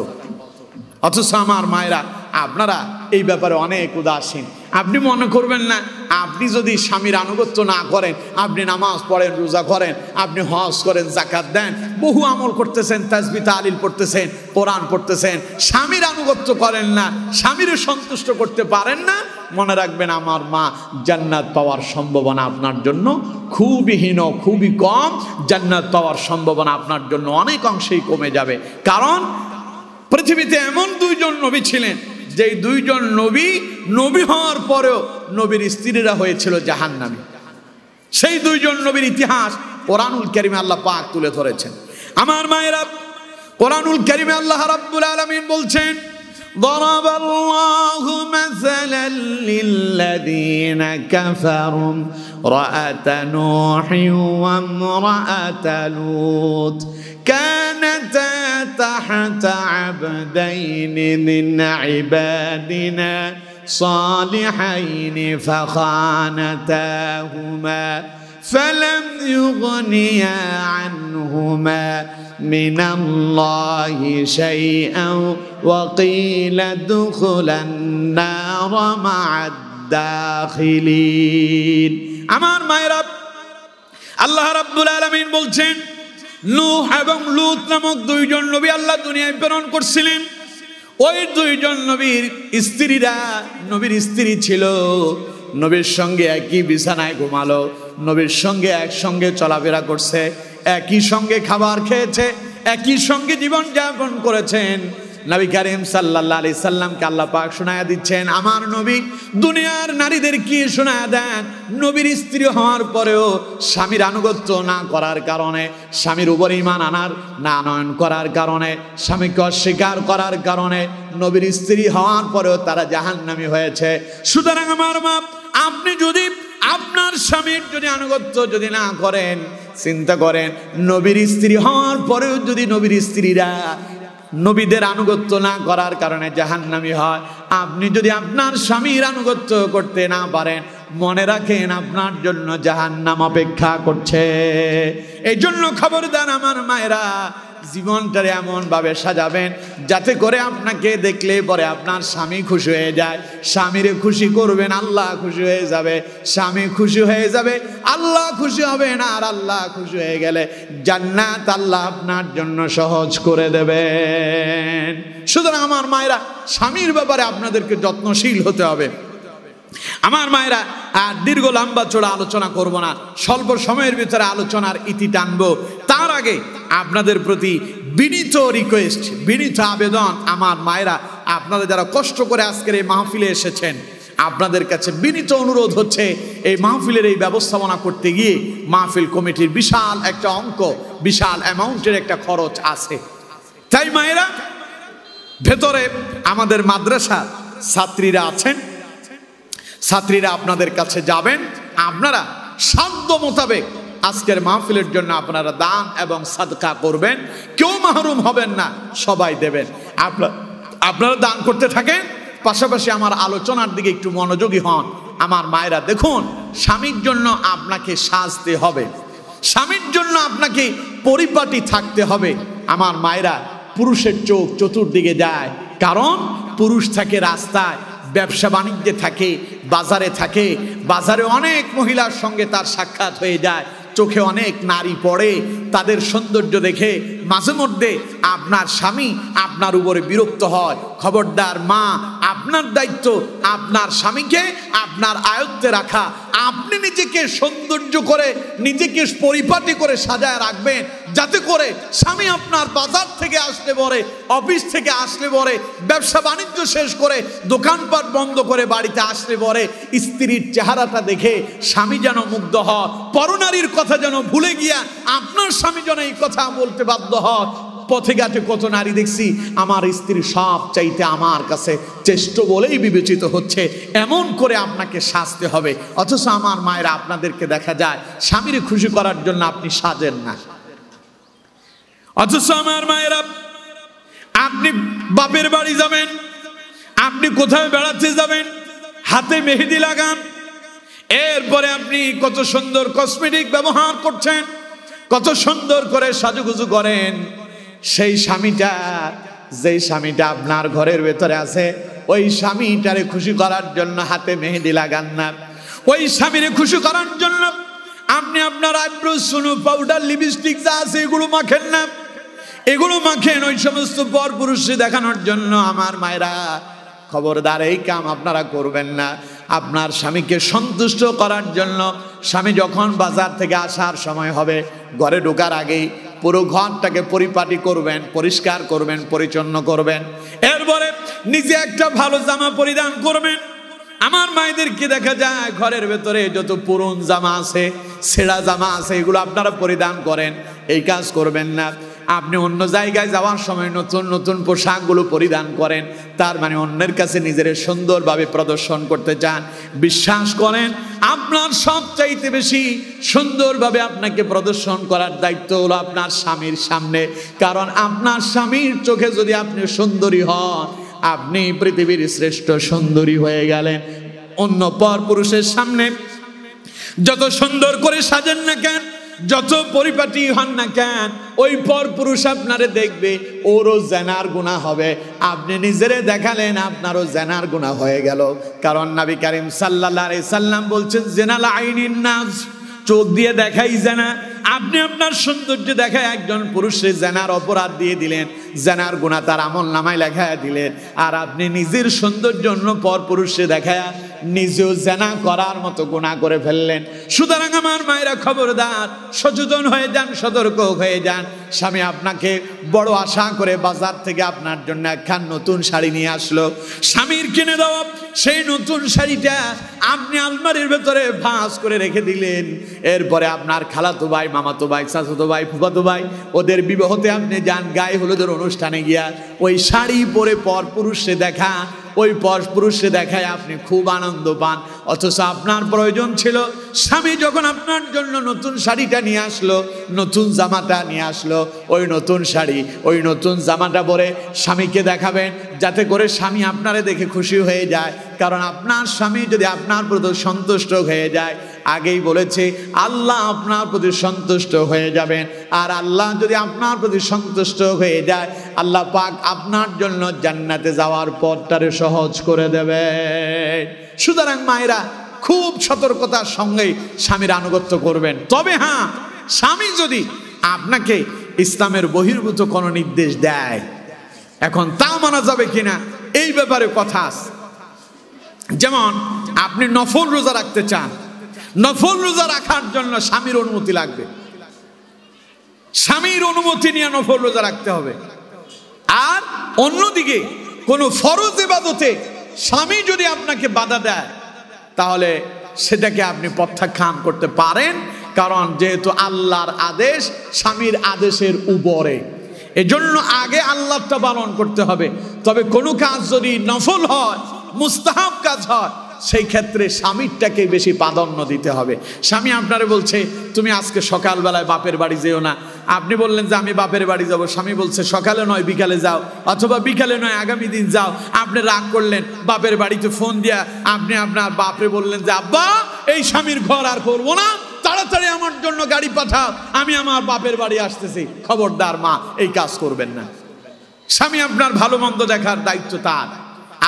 অথচ আমার মায়েরা, আপনারা এই ব্যাপারে অনেক উদাসীন। আপনি মনে করবেন না, আপনি যদি স্বামীর আনুগত্য না করেন, আপনি নামাজ পড়েন, রোজা করেন, আপনি হজ করেন, যাকাত দেন, বহু আমল করতেছেন, তাসবিহ তাহলিল পড়তেছেন, কোরআন পড়তেছেন, স্বামীর আনুগত্য করেন না, স্বামীরে সন্তুষ্ট করতে পারেন না, মনে রাখবেন আমার মা, জান্নাত পাওয়ার সম্ভাবনা আপনার জন্য খুবই হীন, খুবই কম। জান্নাত পাওয়ার সম্ভাবনা আপনার জন্য অনেক অংশেই কমে যাবে। কারণ পৃথিবীতে এমন 2 জন নবী ছিলেন, যেই 2 জন নবী হওয়ার পরেও নবীর স্ত্রীরা হয়েছিল জাহান্নামী। সেই দুইজন নবীর ইতিহাস কোরআনুল কারীমে আল্লাহ পাক তুলে ধরেছেন। আমার মায়েরা, কোরআনুল কারীমে আল্লাহ রাব্বুল আলামিন বলছেন, ضرب الله مثلا للذين كفروا امرأة نوح وامرأة لوط كانتا تحت عبدين من عبادنا صالحين فخانتاهما فلم يغنيا عنهما من الله شيئا وقيل ادخلا النار مع الداخلين। আমার মায়েরা, আল্লাহ রাব্বুল আলামিন বলছেন, নূহ এবং লূত নামক দুইজন নবী আল্লাহ দুনিয়ায় প্রেরণ করছিলেন। ওই দুইজন নবীর স্ত্রীরা, নবীর স্ত্রী ছিল, নবীর সঙ্গে একই বিছানায় ঘুমালো, নবীর সঙ্গে একসঙ্গে চলাফেরা করছে, একই সঙ্গে খাবার খেয়েছে, একই সঙ্গে জীবন যাপন করেছেন। নবী করিম সাল্লাল্লাহু আলাইহি সাল্লামকে আল্লাহ পাক শোনায়া দিচ্ছেন, আমার নবী দুনিয়ার নারীদের কি শোনায়া দেন, নবীর স্ত্রী হওয়ার পরেও স্বামীর আনুগত্য না করার কারণে, স্বামীর উপর ঈমান আনার না আনয়ন করার কারণে, স্বামীকে অস্বীকার করার কারণে নবীর স্ত্রী হওয়ার পরেও তারা জাহান্নামী হয়েছে। সুতরাং আমার মা, আপনি যদি আপনার স্বামীর যদি আনুগত্য যদি না করেন, চিন্তা করেন, নবীর স্ত্রী হওয়ার পরেও যদি নবীর স্ত্রীরা নবীদের আনুগত্য না করার কারণে জাহান্নামী হয়, আপনি যদি আপনার স্বামীর আনুগত্য করতে না পারেন, মনে রাখেন আপনার জন্য জাহান্নাম অপেক্ষা করছে। এই জন্য খবরদার আমার মায়েরা, জীবনটারে এমন ভাবে সাজাবেন যাতে করে আপনাকে দেখলে পরে আপনার স্বামী খুশি হয়ে যায়। স্বামীরে খুশি করবেন, আল্লাহ খুশি হয়ে যাবে। স্বামী খুশি হয়ে যাবে, আল্লাহ খুশি হবেন। আর আল্লাহ খুশি হয়ে গেলে জান্নাত আল্লাহ আপনার জন্য সহজ করে দেবেন। সুতরাং আমার মায়েরা, স্বামীর ব্যাপারে আপনাদেরকে যত্নশীল হতে হবে। আমার মায়েরা, আর দীর্ঘ লম্বা চড়া আলোচনা করব না, স্বল্প সময়ের ভিতরে আলোচনার ইতি টানবো। তার আগে আপনাদের প্রতি বিনীত রিকোয়েস্ট, বিনীত আবেদন, আমার মায়েরা, আপনারা যারা কষ্ট করে আজকের এই মাহফিলে এসেছেন, আপনাদের কাছে বিনীত অনুরোধ হচ্ছে, এই মাহফিলের এই ব্যবস্থাপনা করতে গিয়ে মাহফিল কমিটির বিশাল একটা অঙ্ক, বিশাল অ্যামাউন্টের একটা খরচ আছে। তাই মায়েরা, ভেতরে আমাদের মাদ্রাসা ছাত্রীরা আছেন, ছাত্রীরা আপনাদের কাছে যাবেন, আপনারা সাধ্য মোতাবেক আজকের মাহফিলের জন্য আপনারা দান এবং সাদকা করবেন। কেউ মাহরুম হবেন না, সবাই দেবেন। আপনারা দান করতে থাকেন, পাশাপাশি আমার আলোচনার দিকে একটু মনোযোগী হন। আমার মায়েরা দেখুন, স্বামীর জন্য আপনাকে সাজতে হবে, স্বামীর জন্য আপনাকে পরিপাটি থাকতে হবে। আমার মায়েরা, পুরুষের চোখ চতুর্দিকে যায়, কারণ পুরুষ থাকে রাস্তায়, ব্যবসা বাণিজ্যে থাকে, বাজারে থাকে, বাজারে অনেক মহিলার সঙ্গে তার সাক্ষাৎ হয়ে যায়, চোখে অনেক নারী পড়ে, তাদের সৌন্দর্য দেখে মাঝে মধ্যে আপনার স্বামী আপনার উপরে বিরক্ত হয়। খবরদার মা, আপনার দায়িত্ব আপনার স্বামীকে আপনার আয়ত্তে রাখা। আপনি নিজেকে সৌন্দর্য করে, নিজেকে পরিপাটি করে সাজায় রাখবেন, যাতে করে স্বামী আপনার বাজার থেকে আসলে পরে, অফিস থেকে আসলে পরে, ব্যবসা বাণিজ্য শেষ করে, দোকানপাট বন্ধ করে বাড়িতে আসলে পরে স্ত্রীর চেহারাটা দেখে স্বামী যেন মুগ্ধ হয়, পরনারীর কথা যেন ভুলে গিয়া আপনার স্বামী যেন এই কথা বলতে বাধ্য হয়। পথে ঘাটে কত নারী দেখছি, আমার স্ত্রী সব চাইতে আমার কাছে চেষ্ট বলেই বিবেচিত হচ্ছে, এমন করে আপনাকে সাজতে হবে। অথচ আমার মায়েরা, আপনাদেরকে দেখা যায় স্বামীরে খুশি করার জন্য আপনি সাজেন না। অথচ আমার মায়েরা, আপনি বাপের বাড়ি যাবেন, আপনি কোথায় বেড়াতে যাবেন, হাতে মেহেদি লাগান, এরপরে আপনি কত সুন্দর কসমেটিক ব্যবহার করছেন, কত সুন্দর করে সাজুগুজু করেন। সেই স্বামীটা, যেই স্বামীটা আপনার ঘরের ভেতরে আছে, ওই স্বামীটারে খুশি করার জন্য হাতে মেহেদি লাগান না। ওই স্বামীরে খুশি করার জন্য আপনি আপনার আইব্রো, সুনু, পাউডার, লিপস্টিক যা আছে এগুলো মাখেন না। এগুলো মাখেন ওই সমস্ত পর পুরুষে দেখানোর জন্য। আমার মায়েরা, খবরদার, এই কাম আপনারা করবেন না। আপনার স্বামীকে সন্তুষ্ট করার জন্য স্বামী যখন বাজার থেকে আসার সময় হবে, ঘরে ঢোকার আগেই পুরো ঘরটাকে পরিপাটি করবেন, পরিষ্কার করবেন, পরিচ্ছন্ন করবেন। এরপরে নিজে একটা ভালো জামা পরিধান করবেন, আমার মায়েদেরকে দেখা যায় ঘরের ভেতরে যত পুরন জামা আছে, ছেঁড়া জামা আছে, এগুলো আপনারা পরিধান করেন। এই কাজ করবেন না। আপনি অন্য জায়গায় যাওয়ার সময় নতুন নতুন পোশাকগুলো পরিধান করেন, তার মানে অন্যের কাছে নিজের সুন্দরভাবে প্রদর্শন করতে চান। বিশ্বাস করেন, আপনার সবচাইতে বেশি সুন্দরভাবে আপনাকে প্রদর্শন করার দায়িত্ব হলো আপনার স্বামীর সামনে। কারণ আপনার স্বামীর চোখে যদি আপনি সুন্দরী হন, আপনি পৃথিবীর শ্রেষ্ঠ সুন্দরী হয়ে গেলেন। অন্য পর পুরুষের সামনে যত সুন্দর করে সাজেন না কেন, যত পরিপাটি হন না কেন, ওই পর পুরুষ আপনারে দেখবে, ওরও জেনার গুনাহ হবে। আপনি নিজেরে দেখালেন, আপনারও জেনার গুনাহ হয়ে গেল। কারণ নবী করিম সাল্লাল্লাহু আলাইহি সাল্লাম বলছেন, জেনাল আইনিন নাজ, চোখ দিয়ে দেখাই জেনা। আপনি আপনার সৌন্দর্য দেখায় একজন পুরুষের জেনার অপরাধ দিয়ে দিলেন, জেনার গুনাহ তার আমল নামায় লেখায় দিলেন। আর আপনি নিজের সৌন্দর্য অন্য পর পুরুষে দেখায় নিজেও জেনা করার মতো গুনাহ করে ফেললেন। সুতরাং আমার মায়েরা খবরদার, সচেতন হয়ে যান, সতর্ক হয়ে যান। স্বামী আপনাকে বড় আশা করে বাজার থেকে আপনার জন্য একখান নতুন শাড়ি নিয়ে আসলো, স্বামীর কিনে দেওয়া সেই নতুন শাড়িটা আপনি আলমারির ভেতরে ভাঁজ করে রেখে দিলেন। এরপরে আপনার খালাতো ভাই, মামাতো ভাই, চাচাতো ভাই, ফুফাতো ভাই, ওদের বিবাহতে আপনি যান, গায়ে হলুদের অনুষ্ঠানে গিয়া ওই শাড়ি পরে পর পুরুষে দেখা, ওই পর পুরুষে দেখায় আপনি খুব আনন্দ পান। অথচ আপনার প্রয়োজন ছিল স্বামী যখন আপনার জন্য নতুন শাড়িটা নিয়ে আসলো, নতুন জামাটা নিয়ে আসলো, ওই নতুন শাড়ি, ওই নতুন জামাটা পরে স্বামীকে দেখাবেন, যাতে করে স্বামী আপনারে দেখে খুশি হয়ে যায়। কারণ আপনার স্বামী যদি আপনার প্রতি সন্তুষ্ট হয়ে যায়, আগেই বলেছে আল্লাহ আপনার প্রতি সন্তুষ্ট হয়ে যাবেন। আর আল্লাহ যদি আপনার প্রতি সন্তুষ্ট হয়ে যায়, আল্লাহ পাক আপনার জন্য জান্নাতে যাওয়ার পথটারে সহজ করে দেবে। সুতরাং মায়েরা খুব সতর্কতার সঙ্গে স্বামীর আনুগত্য করবেন। তবে হ্যাঁ, স্বামী যদি আপনাকে ইসলামের বহির্ভূত কোনো নির্দেশ দেয়, এখন তা মানা যাবে কিনা এই ব্যাপারে কথা আছে। যেমন আপনি নফল রোজা রাখতে চান, নফল রোজা রাখার জন্য স্বামীর অনুমতি লাগবে, স্বামীর অনুমতি নিয়ে নফল রোজা রাখতে হবে। আর অন্যদিকে কোনো ফরজ ইবাদতে স্বামী যদি আপনাকে বাধা দেয়, তাহলে সেটাকে আপনি প্রত্যাখ্যান করতে পারেন। কারণ যেহেতু আল্লাহর আদেশ স্বামীর আদেশের উপরে, এজন্য আগে আল্লাহটা পালন করতে হবে। তবে কোনো কাজ যদি নফল হয়, মুস্তাহাব কাজ হয়, সেই ক্ষেত্রে স্বামীরটাকে বেশি প্রাধান্য দিতে হবে। স্বামী আপনারে বলছে তুমি আজকে সকালবেলায় বাপের বাড়ি যেও না, আপনি বললেন যে আমি বাপের বাড়ি যাব, স্বামী বলছে সকালে নয় বিকালে যাও, অথবা বিকালে নয় আগামী দিন যাও। আপনি রাগ করলেন, বাপের বাড়িতে ফোন দিয়া আপনি আপনার বাপরে বললেন যে আব্বা এই স্বামীর ঘর আর করবো না, তাড়াতাড়ি আমার জন্য গাড়ি পাঠাও, আমি আমার বাপের বাড়ি আসতেছি। খবরদার মা, এই কাজ করবেন না। স্বামী আপনার ভালো মন্দ দেখার দায়িত্ব তার।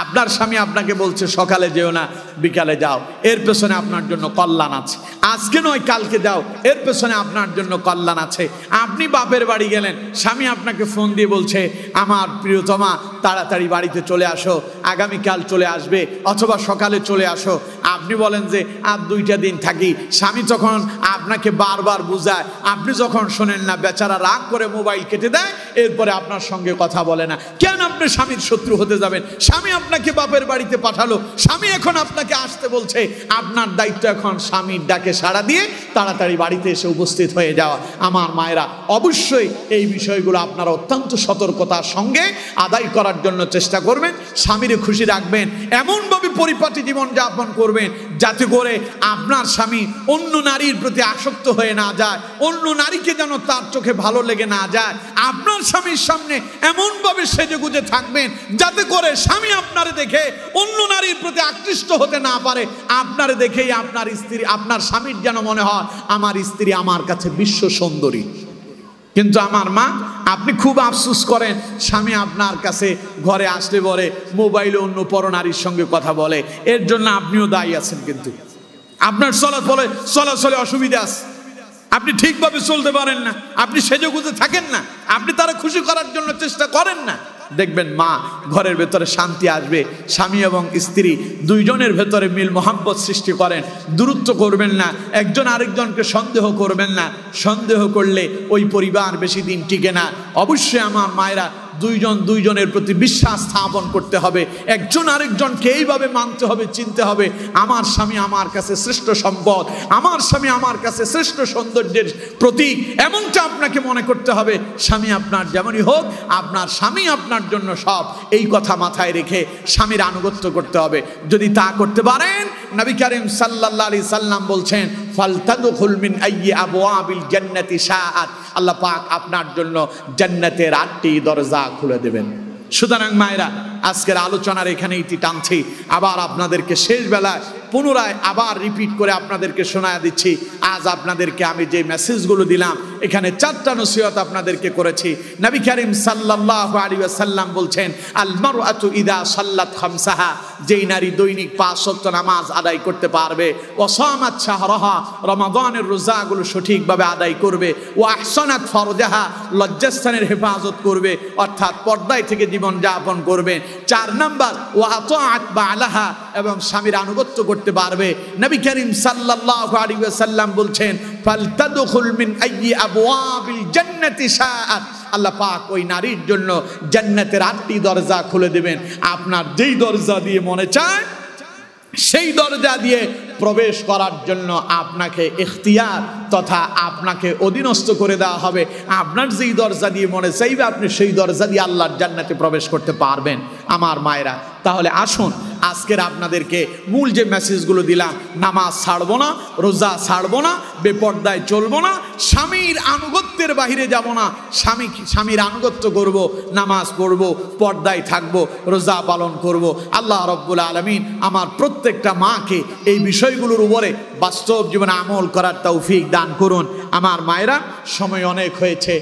আপনার স্বামী আপনাকে বলছে সকালে যেও না বিকালে যাও, এর পেছনে আপনার জন্য কল্যাণ আছে। আজকে নয় কালকে যাও, এর পেছনে আপনার জন্য কল্যাণ আছে। আপনি বাপের বাড়ি গেলেন, স্বামী আপনাকে ফোন দিয়ে বলছে আমার প্রিয়তমা তাড়াতাড়ি বাড়িতে চলে আসো, আগামীকাল চলে আসবে অথবা সকালে চলে আসো। আপনি বলেন যে আর 2টা দিন থাকি। স্বামী তখন আপনাকে বারবার বুঝায়, আপনি যখন শোনেন না, বেচারা রাগ করে মোবাইল কেটে দেয়, এরপরে আপনার সঙ্গে কথা বলে না। কেন আপনি স্বামীর শত্রু হতে যাবেন? স্বামী আপনাকে বাপের বাড়িতে পাঠালো, স্বামী এখন আপনাকে আসতে বলছে, আপনার দায়িত্ব এখন স্বামীর ডাকে সাড়া দিয়ে তাড়াতাড়ি বাড়িতে এসে উপস্থিত হয়ে যাওয়া। আমার মায়েরা, অবশ্যই এই বিষয়গুলো আপনারা অত্যন্ত সতর্কতার সঙ্গে আদায় করার জন্য চেষ্টা করবেন। স্বামীরে খুশি রাখবেন, এমনভাবে পরিপাটি জীবন যাপন করবেন যাতে করে আপনার স্বামী অন্য নারীর প্রতি আসক্ত হয়ে না যায়, অন্য নারীকে যেন তার চোখে ভালো লেগে না যায়। আপনার স্বামীর সামনে এমনভাবে সেজেগুজে থাকবেন যাতে করে স্বামী আপনারে দেখে অন্য নারীর প্রতি আকৃষ্ট হতে না পারে। আপনারে দেখেই আপনার স্ত্রী, আপনার স্বামীর যেন মনে হয় আমার স্ত্রী আমার কাছে বিশ্ব সুন্দরী। কিন্তু আমার মা, আপনি খুব আফসোস করেন, স্বামী আপনার কাছে ঘরে আসলে বলে মোবাইলে অন্য পরনারীর সঙ্গে কথা বলে, এর জন্য আপনিও দায়ী আছেন। কিন্তু আপনার চলাচলে অসুবিধা আছে, আপনি ঠিকভাবে চলতে পারেন না, আপনি সেজেগুজে থাকেন না, আপনি তারা খুশি করার জন্য চেষ্টা করেন না। দেখবেন মা, ঘরের ভেতরে শান্তি আসবে। স্বামী এবং স্ত্রী দুইজনের ভেতরে মিল মোহাব্বত সৃষ্টি করেন। দূরত্ব করবেন না, একজন আরেকজনকে সন্দেহ করবেন না। সন্দেহ করলে ওই পরিবার বেশি দিন টিকে না। অবশ্যই আমার মায়েরা, দুইজন দুইজনের প্রতি বিশ্বাস স্থাপন করতে হবে, একজন আরেকজনকে এইভাবে মানতে হবে, চিনতে হবে আমার স্বামী আমার কাছে শ্রেষ্ঠ সম্পদ, আমার স্বামী আমার কাছে শ্রেষ্ঠ সৌন্দর্যের প্রতীক, এমনটা আপনাকে মনে করতে হবে। স্বামী আপনার যেমনই হোক, আপনার স্বামী আপনার জন্য সব, এই কথা মাথায় রেখে স্বামীর আনুগত্য করতে হবে। যদি তা করতে পারেন, নবী করিম সাল্লাল্লাহু আলাইহি সাল্লাম বলছেন ফালতাদখুল মিন আইয়ি আবওয়াবিল জান্নাতি শাআত, আল্লাহ পাক আপনার জন্য জান্নাতের 8টি দরজা খুলে দেবেন। সুতরাং মায়েরা, আজকের আলোচনার এখানে ইতি টানছি। আবার আপনাদেরকে শেষ বেলায় পুনরায় আবার রিপিট করে আপনাদেরকে শোনায়া দিচ্ছি। আজ আপনাদেরকে আমি যে মেসেজগুলো দিলাম, এখানে 4টা নসিহত আপনাদেরকে করেছি। নবী করিম সাল্লাল্লাহু আলাইহি ওয়াসাল্লাম বলছেন আল মারআতু ইযা সাল্লাত খামসাহা, যেই নারী দৈনিক 5 ওয়াক্ত নামাজ আদায় করতে পারবে, ওয়া সামাত শাহরাহা, রমাদানের রোজাগুলো সঠিকভাবে আদায় করবে, ওয়া আহসানাত ফারজাহা, লজ্জাস্থানের হেফাজত করবে, অর্থাৎ পর্দায় থেকে জীবন যাপন করবে। 4 নাম্বার ওয়া আতাআত বালাহা, এবং স্বামীর আনুগত্য করতে পারবে। নবী করিম সাল্লাল্লাহু আলাইহি ওয়াসাল্লাম বলছেন ফালতাদখুল মিন আইয়ি আবওয়াবিল জান্নাতি শাআত, আল্লাহ পাক ওই নারীর জন্য জান্নাতের 8টি দরজা খুলে দেবেন। আপনার যেই দরজা দিয়ে মনে চায় সেই দরজা দিয়ে প্রবেশ করার জন্য আপনাকে ইখতিয়ার তথা আপনাকে অধীনস্থ করে দেওয়া হবে। আপনার যেই দরজা দিয়ে মনে চাইবে আপনি সেই দরজা দিয়ে আল্লাহর জান্নাতে প্রবেশ করতে পারবেন। আমার মায়েরা, তাহলে আসুন আজকের আপনাদেরকে মূল যে মেসেজগুলো দিলাম, নামাজ ছাড়বো না, রোজা ছাড়বো না, বেপর্দায় চলবো না, স্বামীর আনুগত্যের বাহিরে যাব না, স্বামীর আনুগত্য করব, নামাজ পড়ব, পর্দায় থাকব, রোজা পালন করব। আল্লাহ রাব্বুল আলামিন আমার প্রত্যেকটা মাকে এই বিষয়গুলোর উপরে বাস্তব জীবনে আমল করার তৌফিক দান করুন। আমার মায়েরা, সময় অনেক হয়েছে।